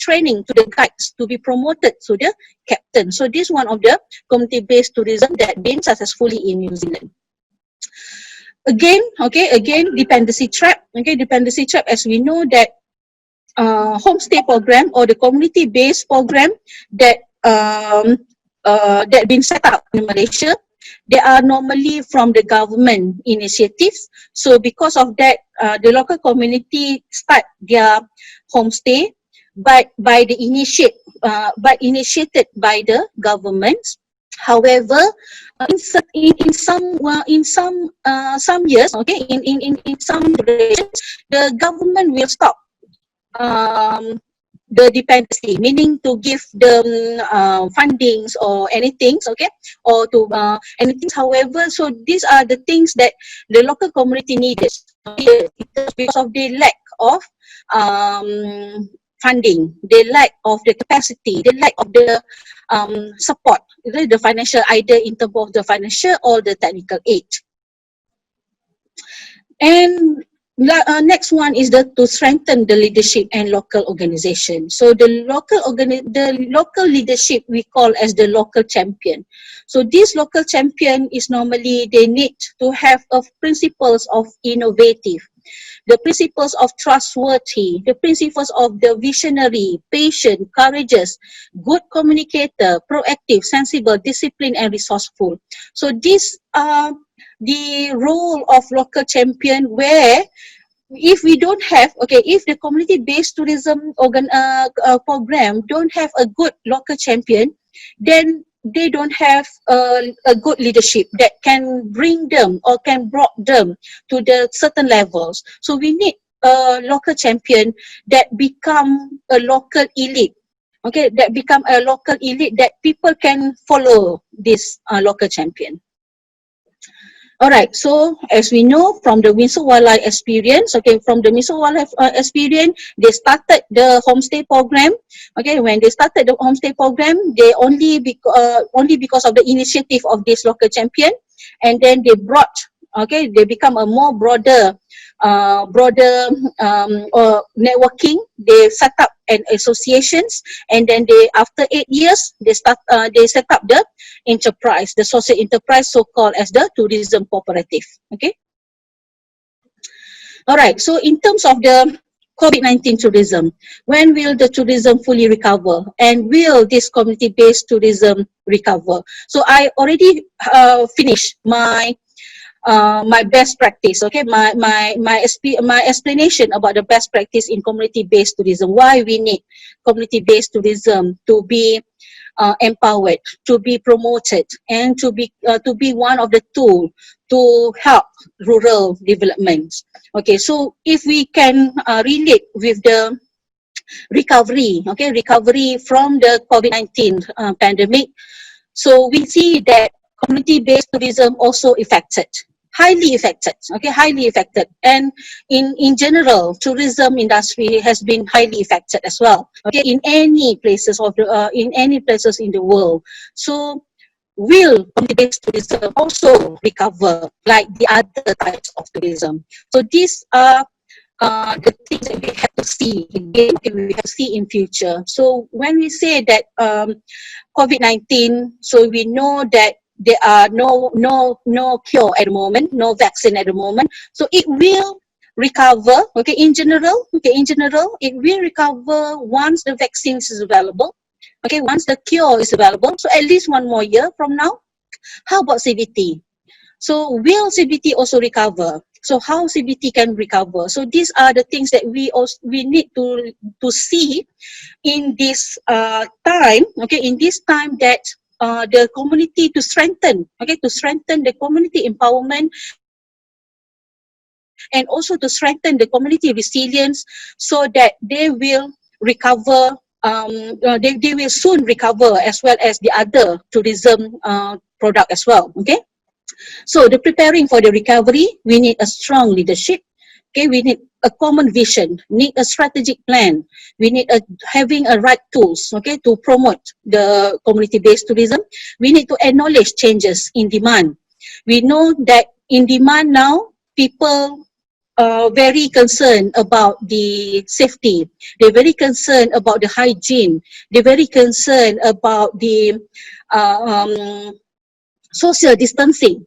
training to the guides to be promoted to the captain. So this is one of the community-based tourism that been successfully in New Zealand. Again, dependency trap. Okay, dependency trap, as we know that homestay program or the community-based program that been set up in Malaysia, they are normally from the government initiatives. So because of that, the local community start their homestay, but initiated by the government. However, in some years, okay, in some durations, the government will stop the dependency, meaning to give them fundings or anything, okay, or to anything. However, so these are the things that the local community needed because of the lack of funding, the lack of the capacity, the lack of the support, the financial, either in terms of the financial or the technical aid. And Next one is to strengthen the leadership and local organization. So the local leadership we call as the local champion. So this local champion is normally they need to have principles of innovative, the principles of trustworthy, the principles of the visionary, patient, courageous, good communicator, proactive, sensible, disciplined, and resourceful. So these are the role of local champion, where if we don't have, if the community-based tourism program don't have a good local champion, then they don't have a good leadership that can bring them or can brought them to the certain levels. So we need a local champion that become a local elite. That become a local elite that people can follow this local champion. Alright, so as we know from the Windsor Wildlife experience, from the Windsor Wildlife experience, they started the Homestay Program. When they started the Homestay Program, they only because of the initiative of this local champion, and then they brought, they become a more broader networking. They set up an associations, and then after 8 years they set up the enterprise, the social enterprise, so called as the tourism cooperative. Alright, so in terms of the COVID-19 tourism, when will the tourism fully recover, and will this community-based tourism recover? So I already finished my best practice, my explanation about the best practice in community-based tourism, why we need community-based tourism to be empowered, to be promoted, and to be one of the tools to help rural development. So if we can relate with the recovery from the COVID-19 pandemic, so we see that community-based tourism also affected, highly affected, and in general, tourism industry has been highly affected as well, in any places in the world. So will community-based tourism also recover like the other types of tourism? So these are the things that we have to see we have to see in future. So when we say that COVID-19, so we know that there are no cure at the moment, no vaccine at the moment. So it will recover, in general, it will recover once the vaccine is available, once the cure is available. So at least 1 more year from now. How about CBT? So will CBT also recover? So how CBT can recover? So these are the things that we need to see in this time, in this time, that the community to strengthen the community empowerment, and also to strengthen the community resilience, so that they will recover. They will soon recover, as well as the other tourism product as well. So the preparing for the recovery, we need a strong leadership. We need a common vision, need a strategic plan. We need having a right tools, to promote the community-based tourism. We need to acknowledge changes in demand. We know that in demand now, people are very concerned about the safety. They're very concerned about the hygiene. They're very concerned about the social distancing.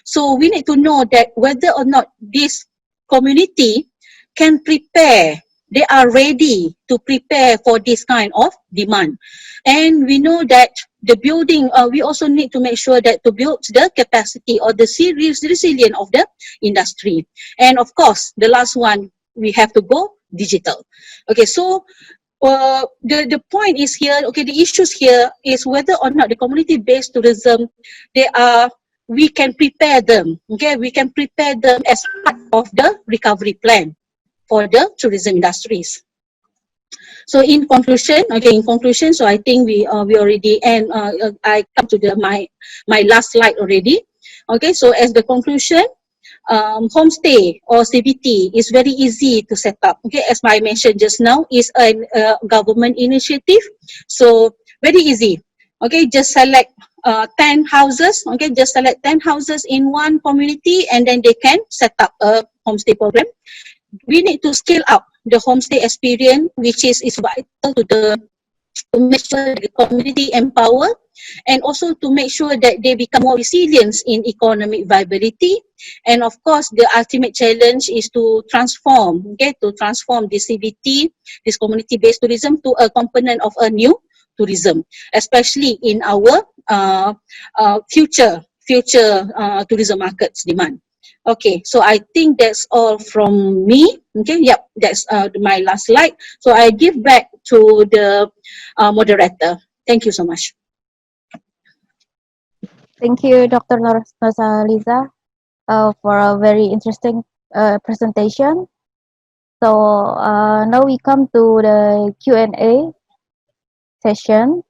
So we need to know that whether or not this community can prepare, they are ready to prepare for this kind of demand. And we know that the building, we also need to make sure that to build the capacity or the resilience of the industry. And of course, the last one, we have to go digital. So the point is here, the issues here is whether or not the community-based tourism, we can prepare them, we can prepare them as part of the recovery plan for the tourism industries. So in conclusion, so I think we already end, I come to my last slide already. So as the conclusion, homestay or CBT is very easy to set up. As I mentioned just now, is a government initiative, so very easy. Just select 10 houses. Just select 10 houses in one community, and then they can set up a Homestay Program. We need to scale up the homestay experience, which is vital to make sure the community empower, and also to make sure that they become more resilient in economic viability. And of course, the ultimate challenge is to transform this CBT, this community-based tourism, to a component of a new tourism, especially in our future tourism markets demand. Okay, so I think that's all from me. Okay, yep, that's my last slide. So I give back to the moderator. Thank you so much. Thank you, Dr. Lisa, for a very interesting presentation. So now we come to the Q&A session.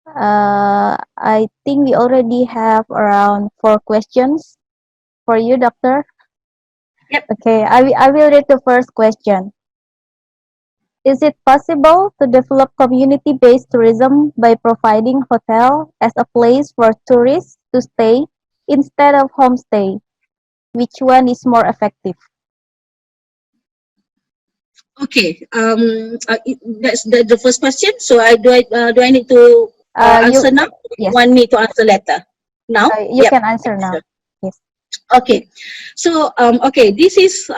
I think we already have around 4 questions for you, Doctor. Yep. Okay, I will read the first question. Is it possible to develop community-based tourism by providing hotel as a place for tourists to stay instead of homestay? Which one is more effective? Okay, that's the first question. So do I need to answer now? Yes. Want me to answer later? Now? You can answer now. Yes. Okay, so this is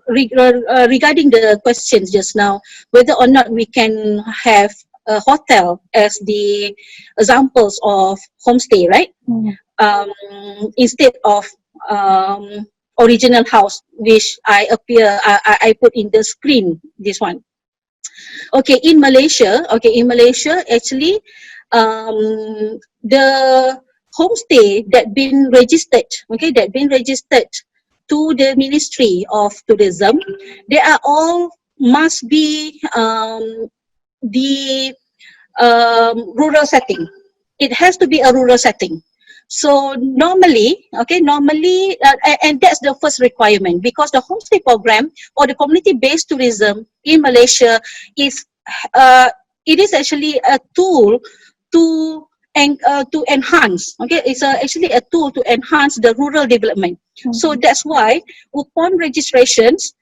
regarding the questions just now, whether or not we can have a hotel as the examples of homestay, right? Instead of original house, which I put in the screen, this one. Okay, in Malaysia, actually, the homestay that been registered, to the Ministry of Tourism, they are all must be the rural setting. It has to be a rural setting. So normally, and that's the first requirement, because the homestay program or the community-based tourism in Malaysia is it is actually a tool to enhance. Okay, it's actually a tool to enhance the rural development. So that's why upon registrations,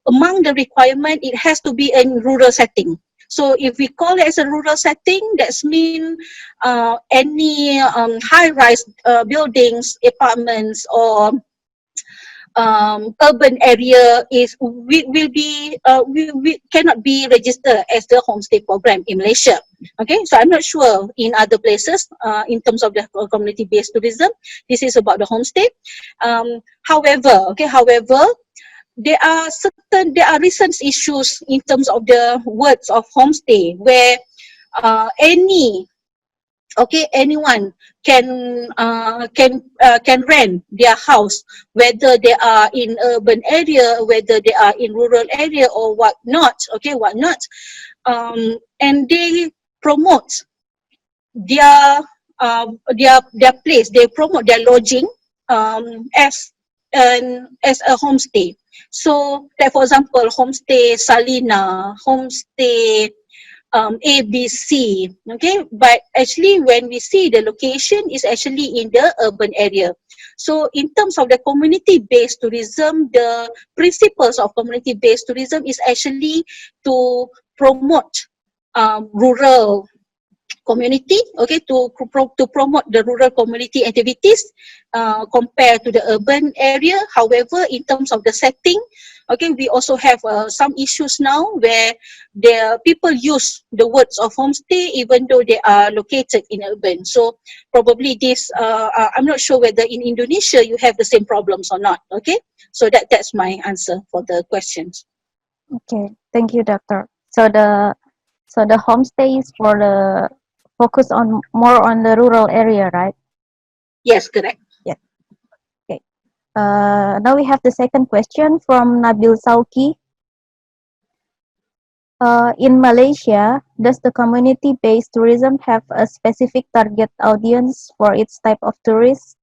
among the requirement, it has to be in rural setting. So if we call it as a rural setting, that's mean any high-rise buildings, apartments, or urban area we cannot be registered as the homestay program in Malaysia. Okay, so I'm not sure in other places in terms of the community-based tourism. This is about the homestay. However, there are recent issues in terms of the words of homestay, where anyone can rent their house, whether they are in urban area, whether they are in rural area, or whatnot. And they promote their place. They promote their lodging as a homestay. So, like for example, homestay Salina, homestay ABC, okay, but actually when we see the location is actually in the urban area. So in terms of the community-based tourism, the principles of community-based tourism is actually to promote rural community, okay, to promote the rural community activities compared to the urban area. However, in terms of the setting, okay, we also have some issues now where the people use the words of homestay even though they are located in urban. So probably this, I'm not sure whether in Indonesia you have the same problems or not. Okay, so that's my answer for the questions. Okay, thank you, Doctor. So the homestay is for the focus on more on the rural area, right? Yes, correct. Yeah. Okay. Now we have the second question from Nabil Sauki. In Malaysia, does the community-based tourism have a specific target audience for its type of tourists?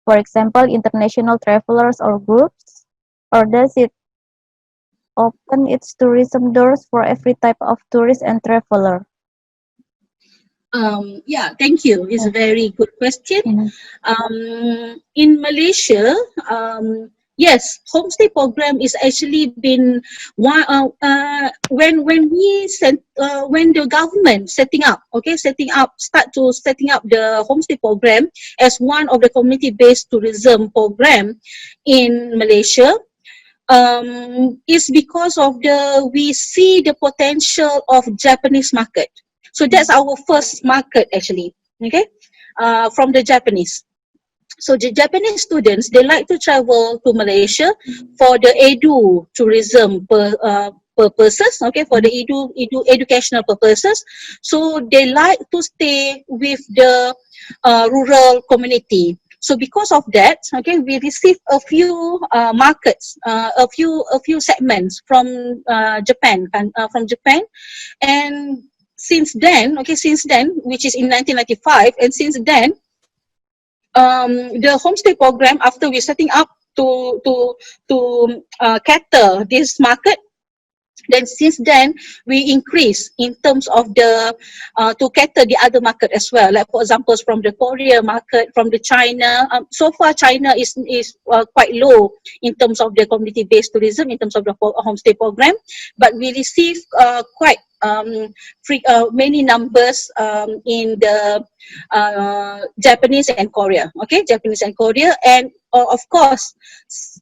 For example, international travelers or groups? Or does it open its tourism doors for every type of tourist and traveler? Yeah, thank you. It's a very good question. In Malaysia, Yes, homestay program is actually been one when when the government setting up setting up the homestay program as one of the community-based tourism program in Malaysia. Is because of we see the potential of Japanese market. So that's our first market actually. Okay, from the Japanese. So the Japanese students, they like to travel to Malaysia for the tourism purposes, okay, for the educational purposes. So they like to stay with the rural community. So because of that, okay, we receive a few markets, a few segments from Japan, and since then, which is in 1995, and since then, the homestay program, after we're setting up to cater this market, then since then we increase in terms of the to cater the other market as well, like for example from the Korea market, from the China. So far China is quite low in terms of the community-based tourism, in terms of the homestay program, but we receive quite many numbers in the Japanese and Korea, okay, Japanese and Korea, and of course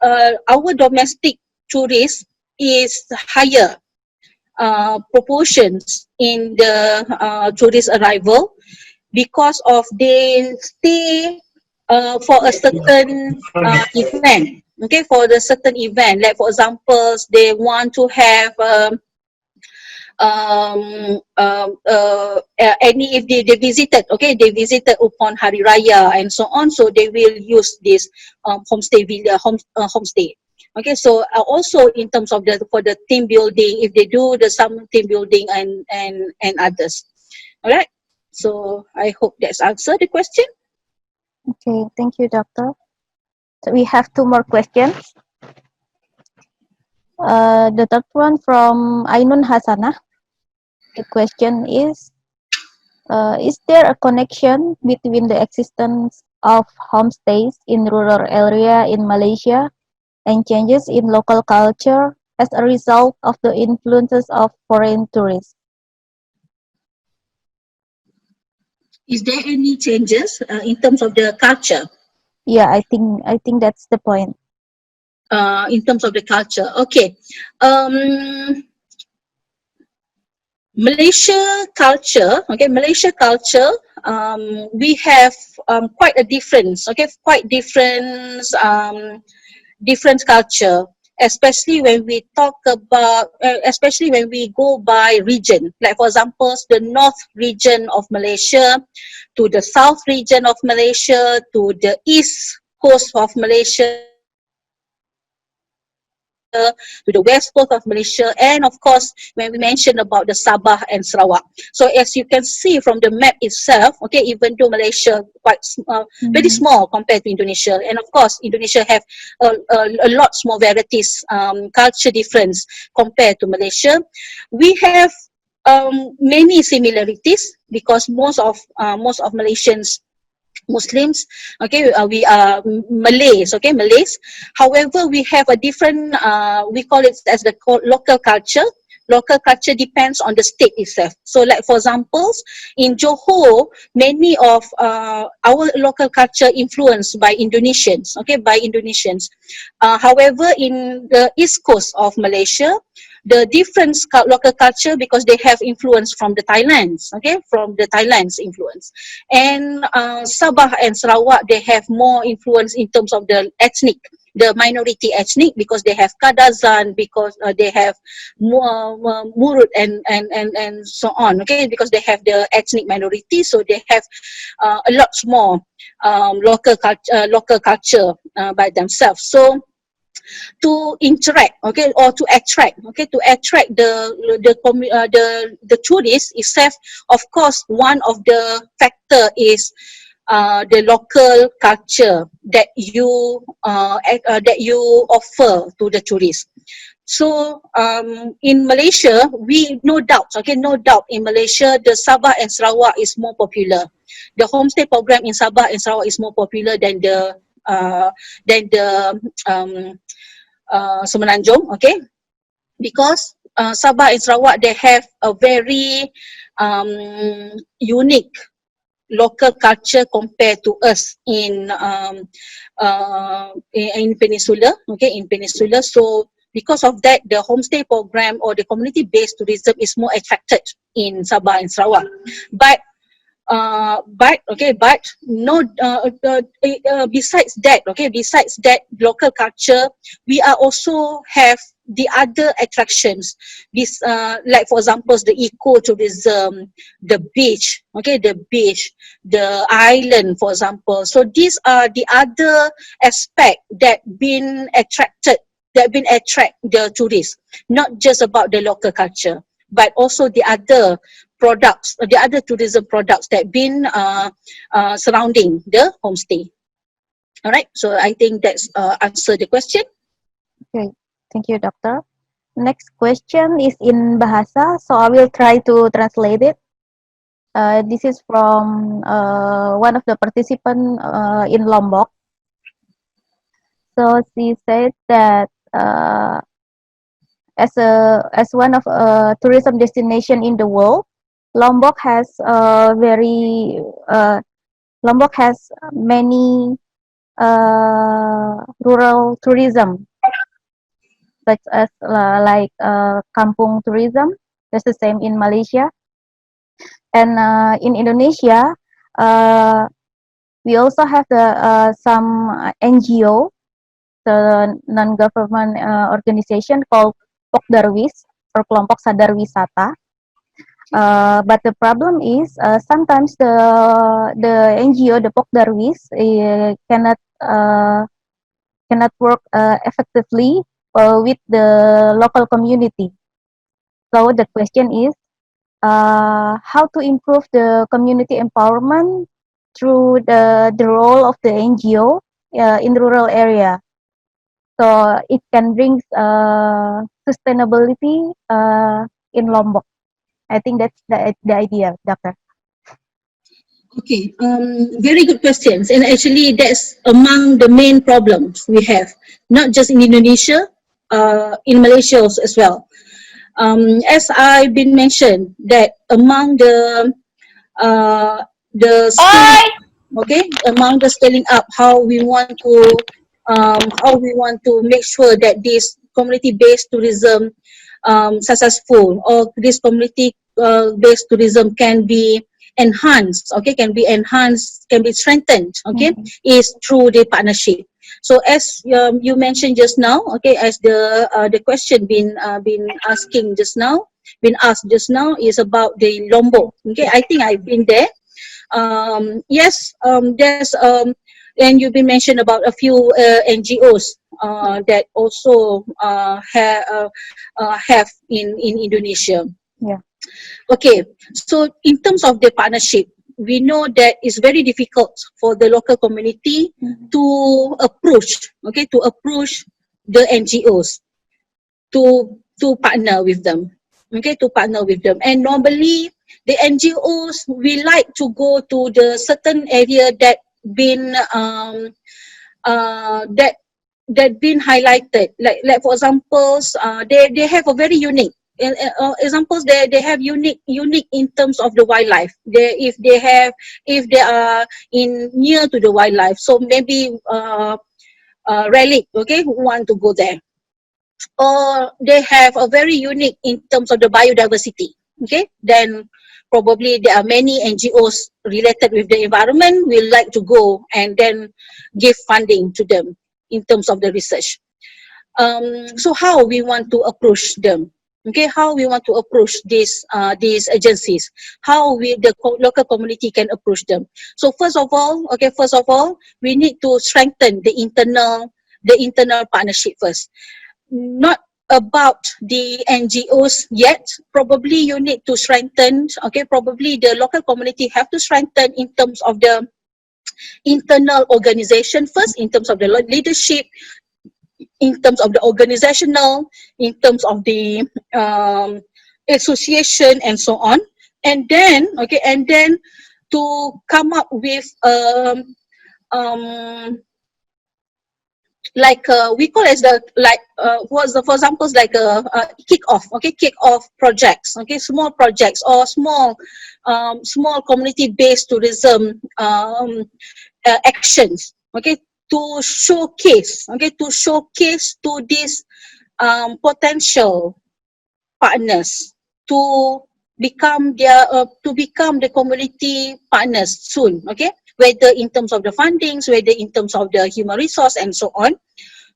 our domestic tourists is higher proportions in the tourist arrival, because of they stay for a certain event, okay, for the certain event, like for example they want to have any, if they visited, okay, they visited upon Hari Raya and so on, so they will use this homestay. Okay, so also in terms of for the team building, if they do some team building and others. All right. So I hope that's answered the question. Okay, thank you, Doctor. So we have two more questions. The third one from Ainun Hasanah. The question is there a connection between the existence of homestays in rural area in Malaysia and changes in local culture as a result of the influences of foreign tourists? Is there any changes in terms of the culture? Yeah, I think that's the point. In terms of the culture, okay. Malaysia culture, we have quite a difference, okay, quite different culture, especially when we talk about, especially when we go by region, like for example, the north region of Malaysia, to the south region of Malaysia, to the east coast of Malaysia, to the west coast of Malaysia, and of course when we mention about the Sabah and Sarawak. So as you can see from the map itself, okay, even though Malaysia quite very small compared to Indonesia, and of course Indonesia have a lot more varieties, culture difference compared to Malaysia, we have many similarities, because most of Malaysians, Muslims, okay, we are Malays, okay, Malays. However, we have a different, we call it as the local culture. Local culture depends on the state itself. So like for examples, in Johor, many of our local culture influenced by Indonesians, okay, by Indonesians. However, in the east coast of Malaysia, the different local culture, because they have influence from the Thailand's, okay, from the Thailand's influence. And Sabah and Sarawak, they have more influence in terms of the ethnic, the minority ethnic, because they have Kadazan, because they have Murut and so on, okay, because they have the ethnic minority, so they have a lot more local culture by themselves. So to interact, okay, or to attract, okay, to attract the tourists itself, of course one of the factor is the local culture that you offer to the tourists. So in Malaysia, no doubt in Malaysia, the Sabah and Sarawak is more popular. The homestay program in Sabah and Sarawak is more popular than the Semenanjung, okay, because Sabah and Sarawak, they have a very unique local culture compared to us in Peninsula, okay, in Peninsula. So because of that, the homestay program or the community-based tourism is more attracted in Sabah and Sarawak. But no, besides that, okay, besides that local culture, we are also have the other attractions. This, like for example, the ecotourism, the beach, okay, the beach, the island, for example. So these are the other aspect that been attract the tourists, not just about the local culture, but also the other products, the other tourism products that been surrounding the homestay. All right, so I think that's answer the question. Okay, thank you, Doctor. Next question is in Bahasa, so I will try to translate it. This is from one of the participants in Lombok. So she said that as one of a tourism destination in the world, Lombok has Lombok has many rural tourism, such as like kampung tourism. That's the same in Malaysia, and in Indonesia, we also have some NGO, the non-government organization called Pok Darwis or Kelompok Sadar Wisata. But the problem is sometimes the NGO, the Pok Darwis, cannot work effectively with the local community. So the question is how to improve the community empowerment through the role of the NGO in rural area, so it can bring sustainability in Lombok. I think that's the idea, Doctor. Okay, very good questions, and actually that's among the main problems we have, not just in Indonesia, in Malaysia also as well. As I've been mentioned, that among the among the scaling up, how we want to make sure that this community-based tourism successful, or this community-based tourism can be enhanced, okay, can be strengthened, okay, is through the partnership. So as you mentioned just now, okay, as the question been asked just now is about the Lombok. Okay, I think I've been there. Yes, there's and you've been mentioned about a few NGOs that also have in Indonesia. Yeah. Okay, so in terms of the partnership, we know that it's very difficult for the local community to approach the NGOs to partner with them. Okay, to partner with them. And normally the NGOs we like to go to the certain area that been been highlighted. Like for examples, they have a very unique examples. They have unique in terms of the wildlife. If they are in near to the wildlife, so maybe relic, okay, who want to go there, or they have a very unique in terms of the biodiversity, okay, then probably there are many NGOs related with the environment will like to go and then give funding to them in terms of the research. So how we want to approach them, okay, how we want to approach these agencies, how the local community can approach them. So first of all, we need to strengthen the internal partnership first. Not about the NGOs yet. Probably you need to strengthen, okay, probably the local community have to strengthen in terms of the internal organization first, in terms of the leadership, in terms of the organizational, in terms of the association and so on. And then, okay, and then to come up with like we call as the for examples like kick off, okay, kick off projects, okay, small projects or small community based tourism actions, okay, to showcase, okay, to these potential partners to become the community partners soon, okay, whether in terms of the fundings, whether in terms of the human resource and so on.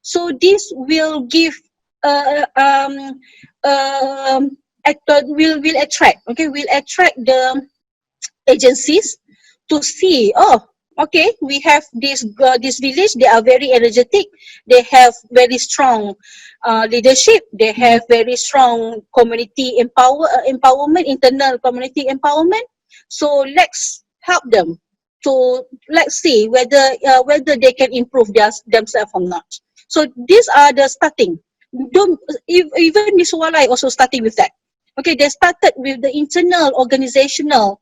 So this will give um will attract, okay, will attract the agencies to see, oh, okay, we have this village, they are very energetic, they have very strong leadership, they have very strong community empowerment, internal community empowerment, so let's help them to, let's see whether they can improve themselves or not. So these are the starting. Don't even Miss Walai also starting with that. Okay, they started with the internal organizational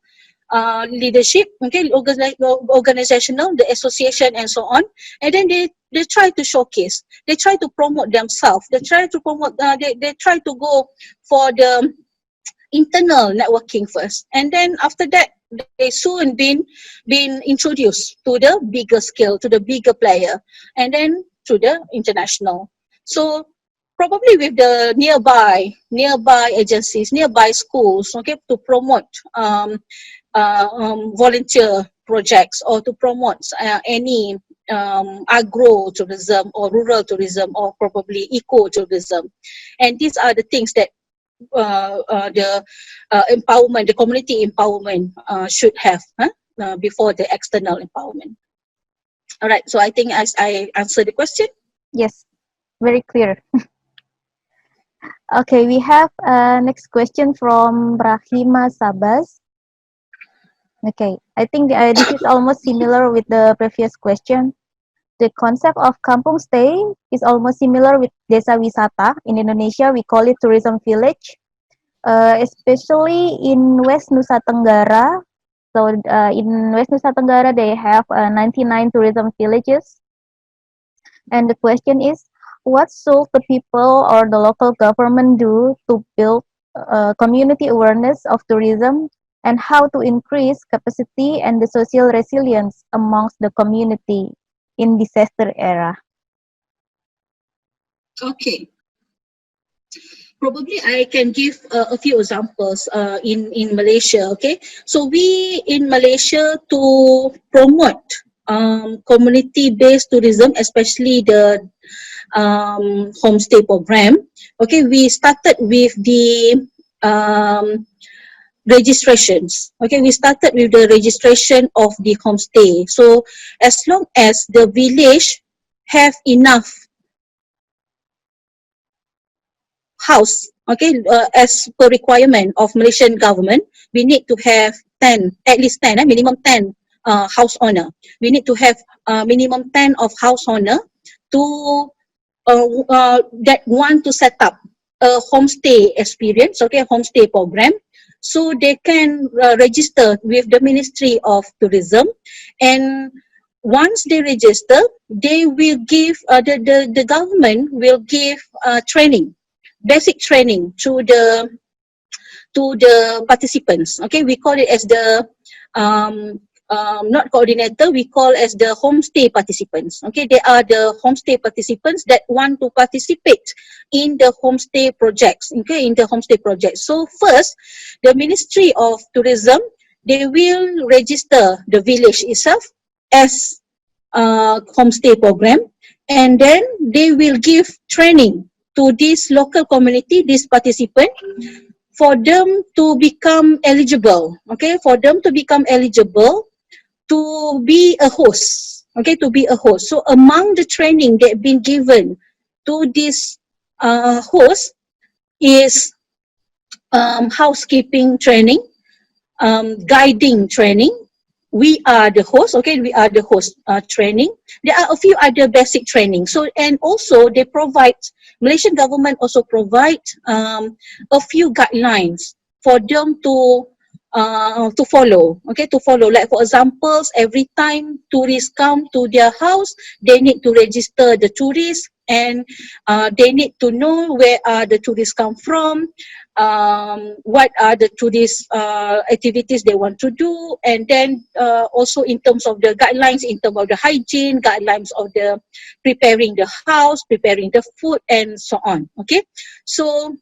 leadership, okay, organizational, the association and so on, and then they try to showcase, they try to promote themselves, they try to promote, they try to go for the internal networking first, and then after that they soon been introduced to the bigger scale, to the bigger player, and then to the international. So probably with the nearby agencies, nearby schools, okay, to promote volunteer projects or to promote any agro tourism or rural tourism or probably eco tourism. And these are the things that the empowerment, the community empowerment should have before the external empowerment. All right, so I think I answered the question. Yes, very clear. Okay, we have next question from Rahima Sabas. Okay, I think this is almost similar with the previous question. The concept of kampung stay is almost similar with desa wisata. In Indonesia, we call it tourism village, especially in West Nusa Tenggara. So in West Nusa Tenggara, they have 99 tourism villages. And the question is, what should the people or the local government do to build community awareness of tourism, and how to increase capacity and the social resilience amongst the community in disaster era? Okay. Probably I can give a few examples in Malaysia, okay. So we in Malaysia to promote community-based tourism, especially the homestay program, okay, we started with the registrations, okay, we started with the registration of the homestay. So as long as the village have enough house, okay, as per requirement of Malaysian government, we need to have 10, at least 10, minimum 10 house owner. We need to have minimum 10 of house owner to that want to set up a homestay experience, okay, homestay program, so they can register with the Ministry of Tourism, and once they register, they will give the government will give training, basic training to the participants. Okay, we call it as the not coordinator, we call as the homestay participants. Okay, they are the homestay participants that want to participate in the homestay projects. Okay, in the homestay projects. So first, the Ministry of Tourism, they will register the village itself as homestay program, and then they will give training to this local community, this participant, for them to become eligible, okay, for them to become eligible to be a host, okay, to be a host. So among the training that been given to this host is housekeeping training, guiding training. We are the host, okay, we are the host training. There are a few other basic training. So, and also they provide, Malaysian government also provide a few guidelines for them to to follow. Okay, to follow. Like for examples, every time tourists come to their house, they need to register the tourists, and they need to know where the tourists come from, what are the tourist activities they want to do, and then also in terms of the guidelines, in terms of the hygiene, guidelines of the preparing the house, preparing the food, and so on. Okay, so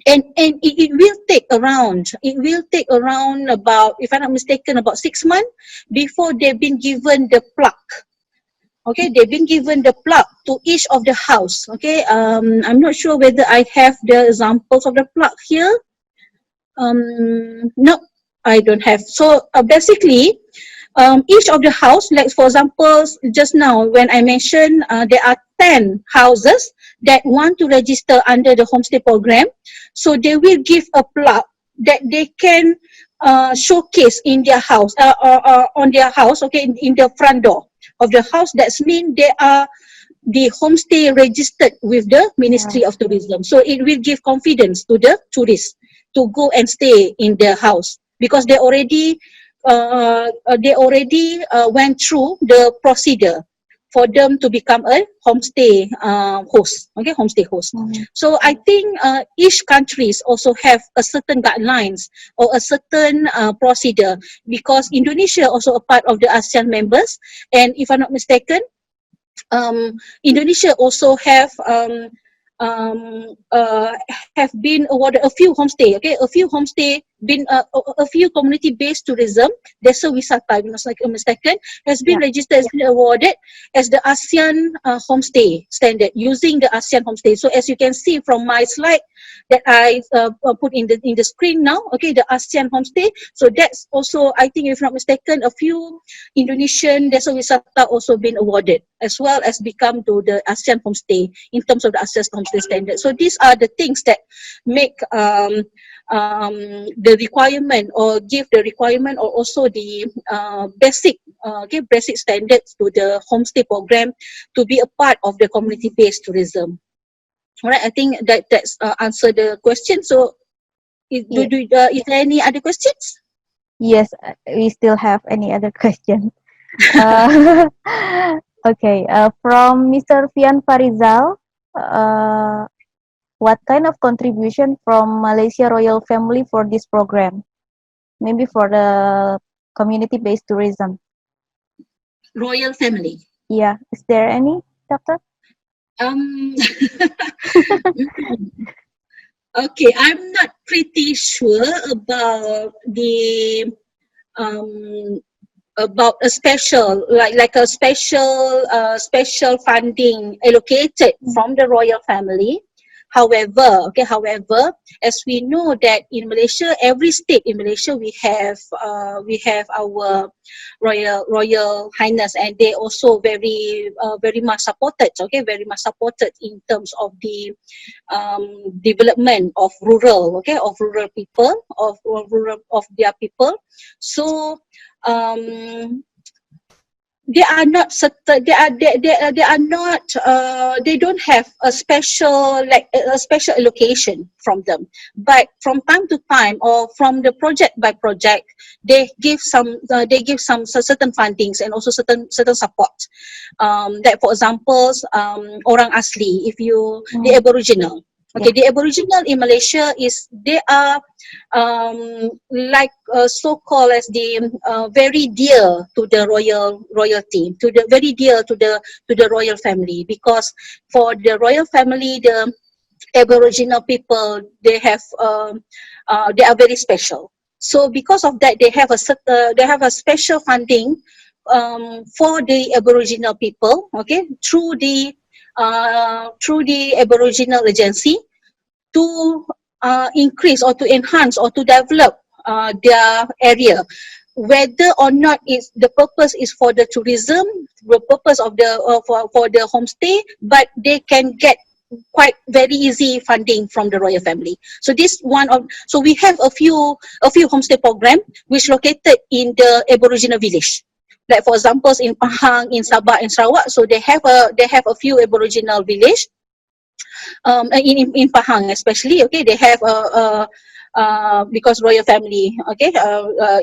and it will take around about, if I'm not mistaken, about 6 months before they've been given the plaque. Okay, they've been given the plaque to each of the house. Okay, I'm not sure whether I have the examples of the plaque here. No, I don't have. So basically, each of the house, like for example, just now when I mentioned there are 10 houses that want to register under the homestay program, so they will give a plaque that they can showcase in their house, or on their house, okay, in the front door of the house. That's mean they are the homestay registered with the Ministry of Tourism. So it will give confidence to the tourists to go and stay in their house, because they already went through the procedure for them to become a homestay host. Okay, homestay host. So I think each countries also have a certain guidelines or a certain procedure, because Indonesia also a part of the ASEAN members, and if I'm not mistaken, Indonesia also have been awarded a few homestay, okay, a few homestay, been a few community-based tourism, desa wisata, if I'm not mistaken, has been registered, has been awarded as the ASEAN homestay standard, using the ASEAN homestay. So as you can see from my slide that I put in the screen now, okay, the ASEAN homestay. So that's also, I think, if I'm not mistaken, a few Indonesian desa wisata also been awarded, as well as become to the ASEAN homestay in terms of the ASEAN homestay standard. So these are the things that make the requirement, or give the requirement, or also the basic basic standards to the homestay program to be a part of the community-based tourism. All right, I think that's answer the question. So is there any other questions? Yes, we still have any other questions. Okay, from Mr. Fian Farizal, what kind of contribution from Malaysia Royal Family for this program? Maybe for the community-based tourism. Royal family. Yeah, is there any, Doctor? Okay, I'm not pretty sure about the about a special, like a special funding allocated from the royal family. However, as we know that in Malaysia, every state in Malaysia, we have our royal highness, and they also very much supported. Okay, very much supported in terms of the development of rural, of rural people, of their people. So they are not certain, they don't have a special, like a special allocation from them, but from time to time, or from the project by project, they give some certain fundings, and also certain support, like for examples, orang asli, if you the Aboriginal. Okay, the Aboriginal in Malaysia they are like so-called as the very dear to the royalty, very dear to the royal family, because for the royal family, the Aboriginal people, they are very special. So because of that, they have a special funding for the Aboriginal people, okay, through the Aboriginal agency, to increase, or to enhance, or to develop their area, whether or not the purpose is for the tourism, the purpose of the for the homestay, but they can get quite very easy funding from the royal family. So so we have a few homestay program which located in the Aboriginal village. Like for examples, in Pahang, in Sabah, in Sarawak, so they have a few Aboriginal village. In Pahang especially, okay, they have because royal family. Okay,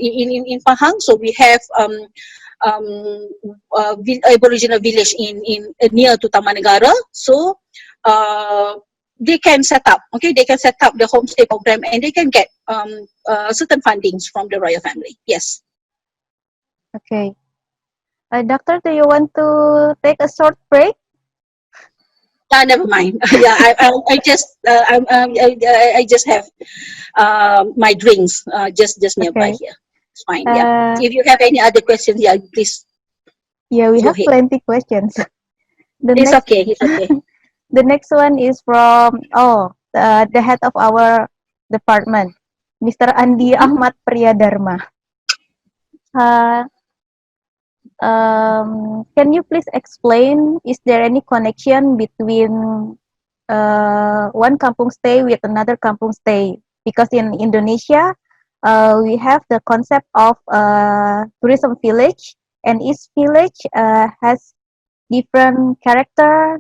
in Pahang, so we have Aboriginal village in near to Taman Negara. So they can set up. Okay, they can set up the homestay program and they can get certain fundings from the royal family. Yes. Okay. Doctor, do you want to take a short break? Never mind. Yeah, I just I just have my drinks just nearby Okay. here. It's fine. Yeah. If you have any other questions, yeah, please Yeah, we go have ahead. plenty questions. The It's next, okay. It's okay. the next one is from the head of our department, Mr. Andi Mhm. Ahmad Priyadharma. Can you please explain, is there any connection between one kampung stay with another kampung stay? Because in Indonesia, we have the concept of tourism village, and each village has different character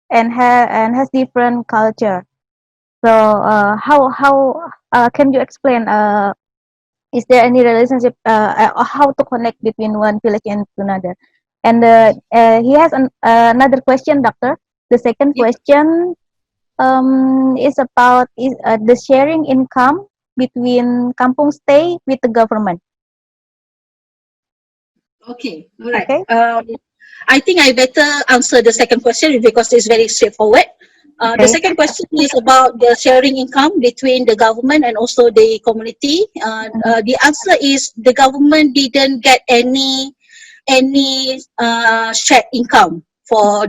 and has different culture. So how can you explain? Is there any relationship? How to connect between one village and another? And he has another question, doctor. The second Yep. question is about the sharing income between kampung stay with the government. Okay. All right. Okay. I think I better answer the second question because it's very straightforward. The Okay. second question is about the sharing income between the government and also the community. The answer is the government didn't get any shared income for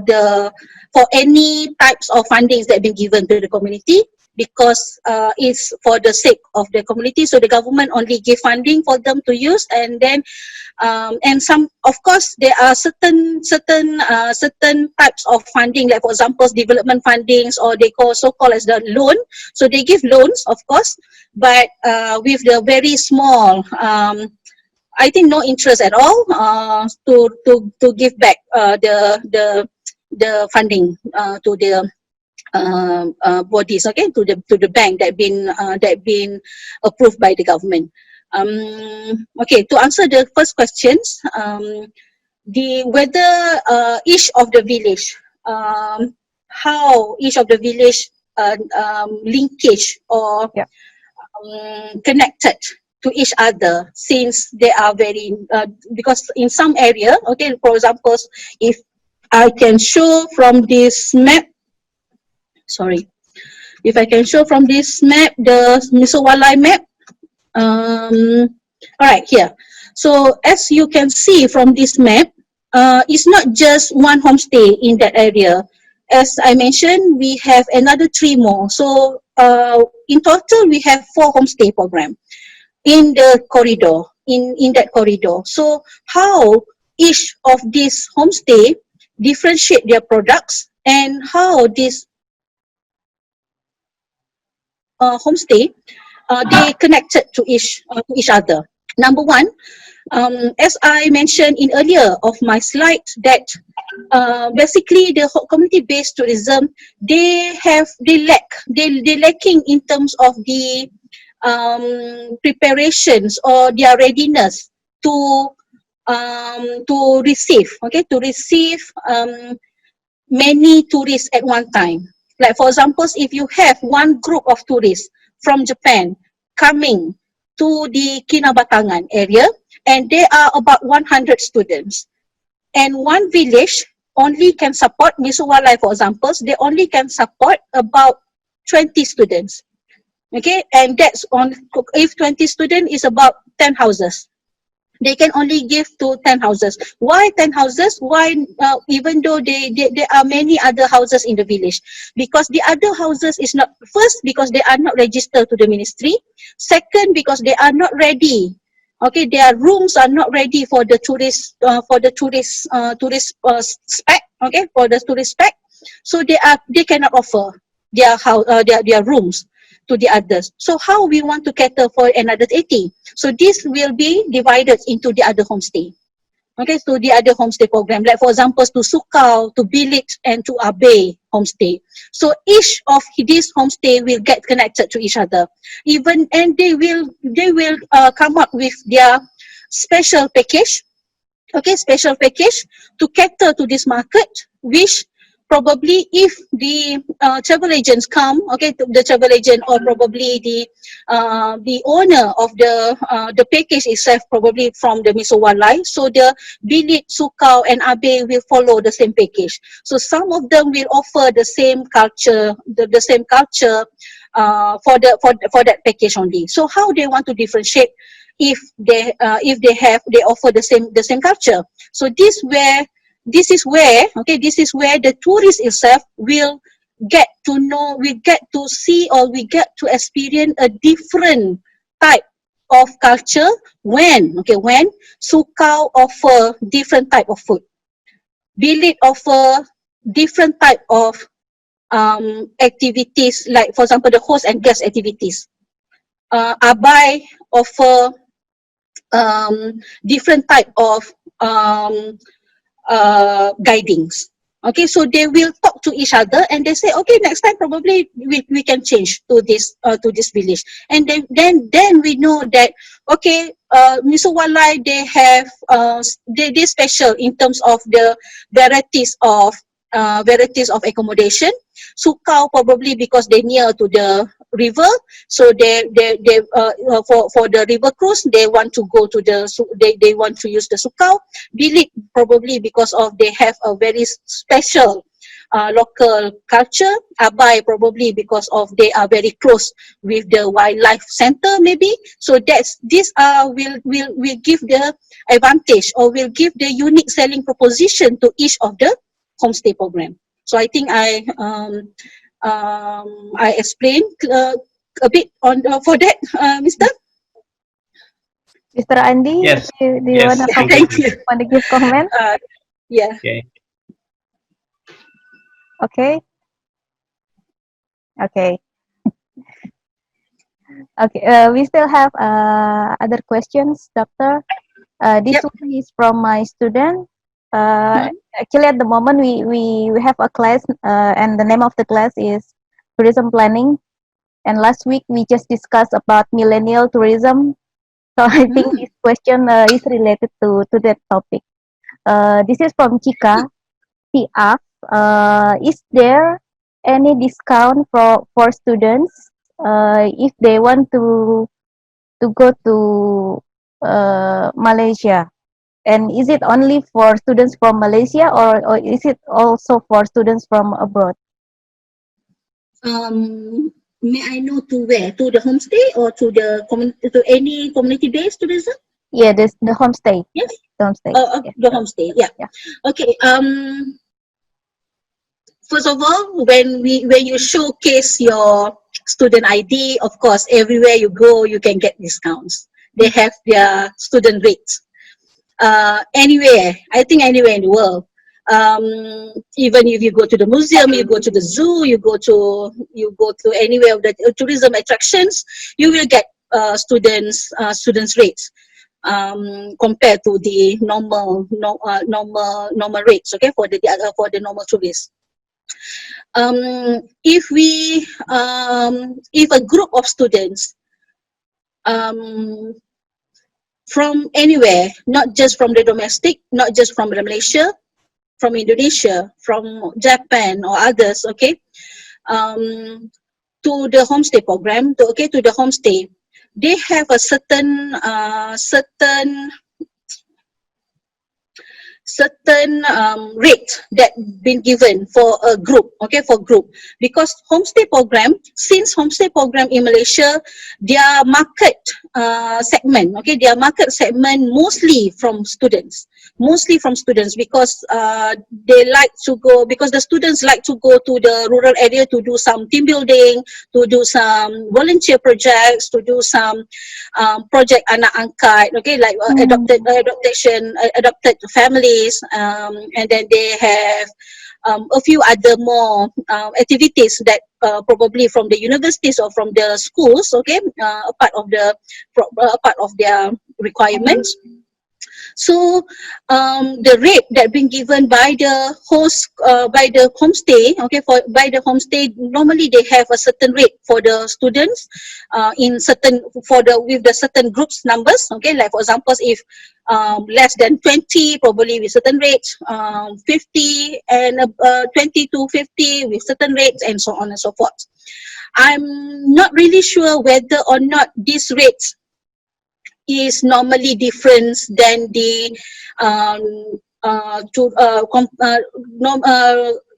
any types of fundings that have been given to the community, because it's for the sake of the community. So the government only give funding for them to use, and then and some, of course, there are certain types of funding, like for example development fundings, or they call so-called as the loan. So they give loans, of course, but with the very small, I think no interest at all, to give back the funding to the bodies, okay, to the bank that been approved by the government. Okay, to answer the first questions, the whether each of the village, how each of the village linkage or Yeah. connected to each other, since they are very because in some area, okay, for example, if I can show from this map, sorry, if I can show from this map, the Misowalai map, all right, here. So as you can see from this map, it's not just one homestay in that area. As I mentioned, we have another 3 more. So in total, we have 4 homestay program in the corridor, in that corridor. So how each of these homestay differentiate their products, and how this homestay they connected to each other. Number one, as I mentioned in earlier of my slide, that basically the community-based tourism, they lacking in terms of the preparations or their readiness to receive, okay, to receive many tourists at one time. Like for example, if you have one group of tourists from Japan coming to the Kinabatangan area, and there are about 100 students, and one village only can support, Misuwalai for example, they only can support about 20 students. Okay, and that's on, if 20 students is about 10 houses. They can only give to 10 houses. Why 10 houses? Why, even though there are many other houses in the village? Because the other houses is not, first, because they are not registered to the ministry. Second, because they are not ready. Okay, their rooms are not ready for the tourist, spec. Okay, for the tourist spec. So they cannot offer their house, their rooms to the others. So how we want to cater for another 80? So this will be divided into the other homestay. Okay, to the other homestay program, like for example, to Sukau, to Bilik, and to Abe homestay. So each of these homestay will get connected to each other. Even and they will come up with their special package. Okay, special package to cater to this market, which probably if the travel agents come, okay, the travel agent or probably the owner of the package itself, probably from the Miso Walai, so the Bilik, Sukau and Abe will follow the same package. So some of them will offer the same culture, the same culture for that package only. So how they want to differentiate if they offer the same culture? So this is where the tourist itself will get to know, we get to see, or we get to experience a different type of culture when Sukau offer different type of food, Bilik offer different type of activities, like for example the host and guest activities. Abai offer different type of guidings. Okay, so they will talk to each other and they say, okay, next time probably we can change to this village. And then we know that, okay, Miso Walai, they have they special in terms of the varieties of accommodation. Sukau probably because they near to the river, so they for the river cruise they want to go to they want to use the Sukau. Bilik probably because of they have a very special local culture. Abai probably because of they are very close with the wildlife center maybe. So these will give the advantage, or will give the unique selling proposition to each of the homestay program. So I think I explained a bit on for that, Mr. Mr. Andi, Yes. do you Yes. want to give comment? Yeah. Okay. Okay. Okay. Okay. We still have other questions, Doctor. This Yep. one is from my student. Actually, at the moment, we have a class, and the name of the class is Tourism Planning. And last week, we just discussed about millennial tourism. So I think this question is related to that topic. This is from Chika. She asks, is there any discount for students if they want to go to Malaysia? And is it only for students from Malaysia, or is it also for students from abroad? May I know to where? To the homestay or to the to any community-based tourism? Yeah, the homestay. Yes. The homestay. Yeah. The homestay. Yeah. Yeah. Okay. First of all, when you showcase your student ID, of course, everywhere you go, you can get discounts. They have their student rates. Anywhere, I think anywhere in the world. Even if you go to the museum, you go to the zoo, you go to anywhere of the tourism attractions, you will get students rates compared to the normal rates. Okay, for the normal tourists. If a group of students from anywhere, not just from the domestic, not just from Malaysia, from Indonesia, from Japan or others, okay, to the homestay program, to the homestay, they have a certain rate that been given for a group, okay, for group, because homestay program in Malaysia, their market segment, okay, their market segment mostly from students, because the students like to go to the rural area to do some team building, to do some volunteer projects, to do some project anak angkat, okay, like adopted families, and then they have a few other more activities that probably from the universities or from the schools, okay, a part of their requirements. So the rate that been given by the host, by the homestay, okay, by the homestay, normally they have a certain rate for the students, in certain with the certain groups numbers, okay, like for example, if less than 20, probably with certain rates, 50 and 20 to 50 with certain rates, and so on and so forth. I'm not really sure whether or not these rates is normally different than the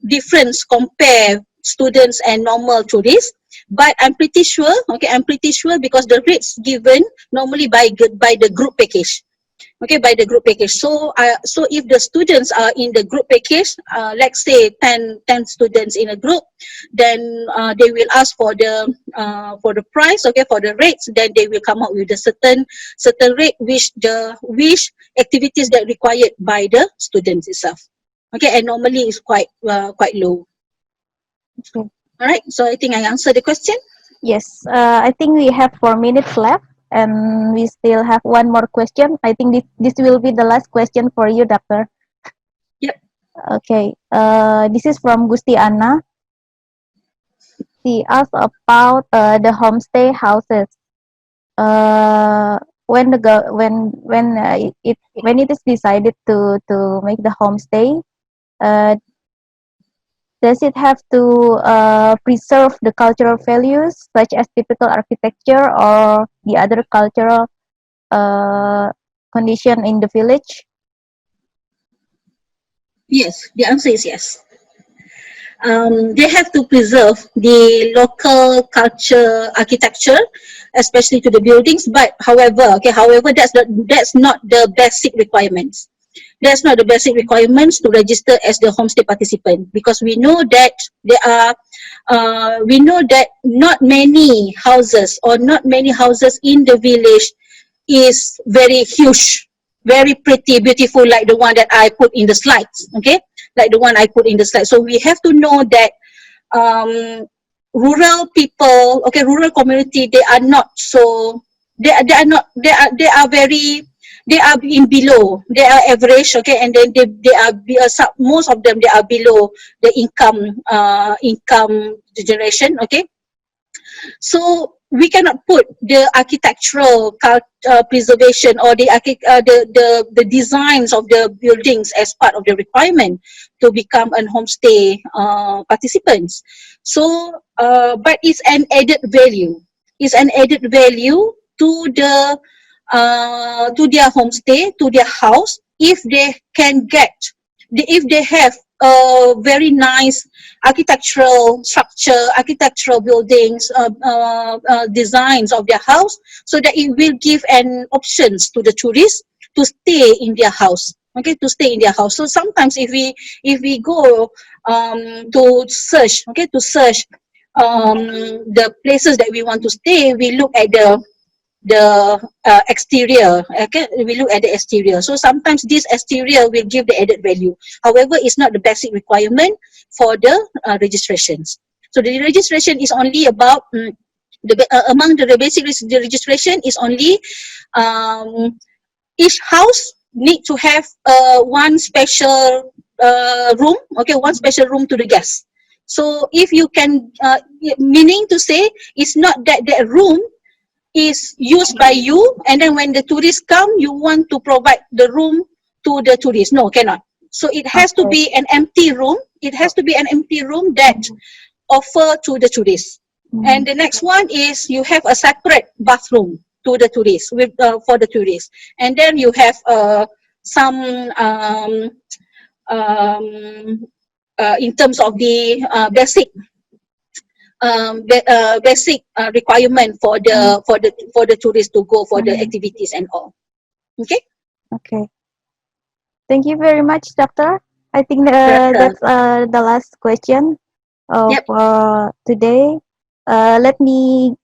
difference compare students and normal tourists, but I'm pretty sure, okay, I'm pretty sure because the rates given normally by the group package. Okay, by the group package. So so if the students are in the group package, let's say 10 students in a group, then they will ask for the price, okay, for the rates. Then they will come up with a certain rate which activities that required by the students itself. Okay, and normally it's quite low. Okay. All right, so I think I answered the question. Yes, I think we have 4 minutes left, and we still have one more question. I think this will be the last question for you, Doctor. Yep. Okay, this is from Gusti Anna. She asked about the homestay houses. When it is decided to make the homestay, uh, does it have to preserve the cultural values such as typical architecture or the other cultural uh, condition in the village? Yes, the answer is yes. They have to preserve the local culture, architecture, especially to the buildings. But however, that's not the basic requirements. That's not the basic requirements to register as the homestay participant, because we know that not many houses in the village is very huge, very pretty, beautiful, like the one that I put in the slides. Okay, like the one I put in the slides. So we have to know that um, rural people, okay, rural community, they are not so, they are not, they are very, they are in below, they are average, okay, and then they are most of them, they are below the income generation, okay. So we cannot put the architectural preservation or the designs of the buildings as part of the requirement to become an homestay participants. So, but it's an added value. It's an added value to their homestay, to their house, if they can get, if they have a very nice architectural structure, architectural buildings, designs of their house, so that it will give an options to the tourists to stay in their house. Okay, to stay in their house. So sometimes if we go to search, okay, to search the places that we want to stay, we look at the exterior. Okay, we look at the exterior. So sometimes this exterior will give the added value. However, it's not the basic requirement for the registrations. So the registration is only about among the basic the registration is only each house need to have one special room, okay, one special room to the guests. So if you can, meaning to say, it's not that that room is used by you, and then when the tourists come, you want to provide the room to the tourists. No, cannot. So it has to be an empty room. It has to be an empty room that offer to the tourists. And the next one is you have a separate bathroom to the tourists, with for the tourists. And then you have some in terms of the basic requirement for the tourists to go for the activities and all. Okay. Okay. Thank you very much, Doctor. I think that's the last question Yep. for today. Let me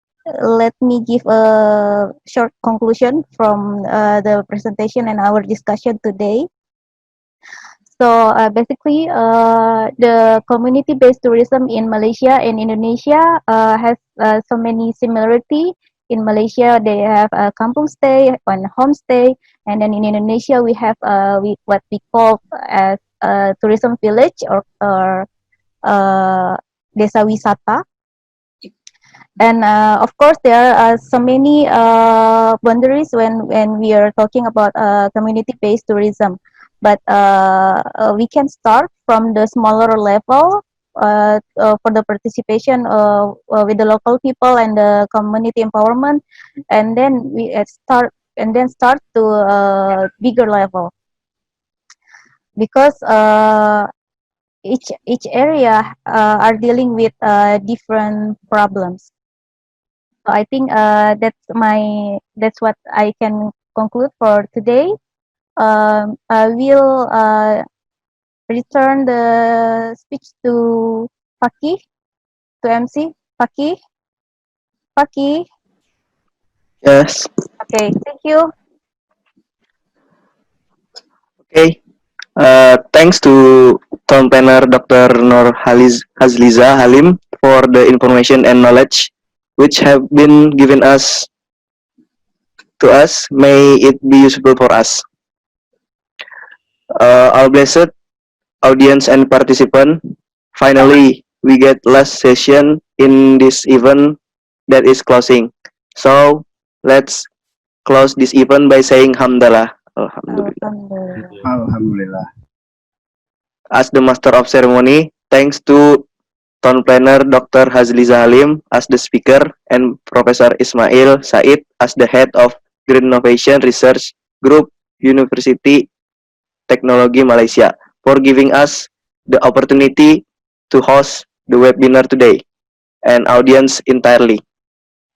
give a short conclusion from the presentation and our discussion today. So basically, the community-based tourism in Malaysia and Indonesia has so many similarity in Malaysia they have a kampung stay and homestay, and then in Indonesia we have what we call as a tourism village or desa wisata. And of course, there are so many boundaries when we are talking about community-based tourism. But we can start from the smaller level for the participation with the local people and the community empowerment, and then we start to bigger level, because each area are dealing with different problems. So I think that's what I can conclude for today. I will return the speech to Fakih, to MC Fakih. Fakih. Yes. Okay, thank you. Okay. Thanks to town planner Dr. Nur Hazliza Halim for the information and knowledge which have been given us to us. May it be useful for us. Our blessed audience and participant. Finally, we get last session in this event that is closing. So let's close this event by saying Hamdalah. Alhamdulillah. Alhamdulillah. Alhamdulillah. As the master of ceremony, thanks to town planner Dr. Hazliza Halim as the speaker and Professor Ismail Said as the head of Green Innovation Research Group, University Technology Malaysia, for giving us the opportunity to host the webinar today and audience entirely.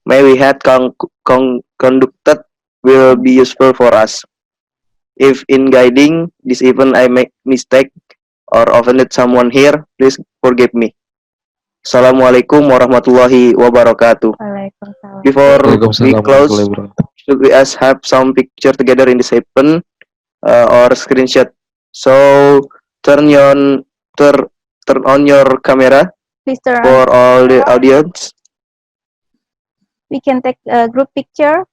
May we had conducted will be useful for us. If in guiding this event I make mistake or offended someone here, please forgive me. Assalamualaikum warahmatullahi wabarakatuh. Waalaikumsalam. Before we Waalaikumsalam close, warahmatullahi wabarakatuh. should we us have some picture together in this event or screenshot? So turn on your camera Please turn on. for all the audience. We can take a group picture.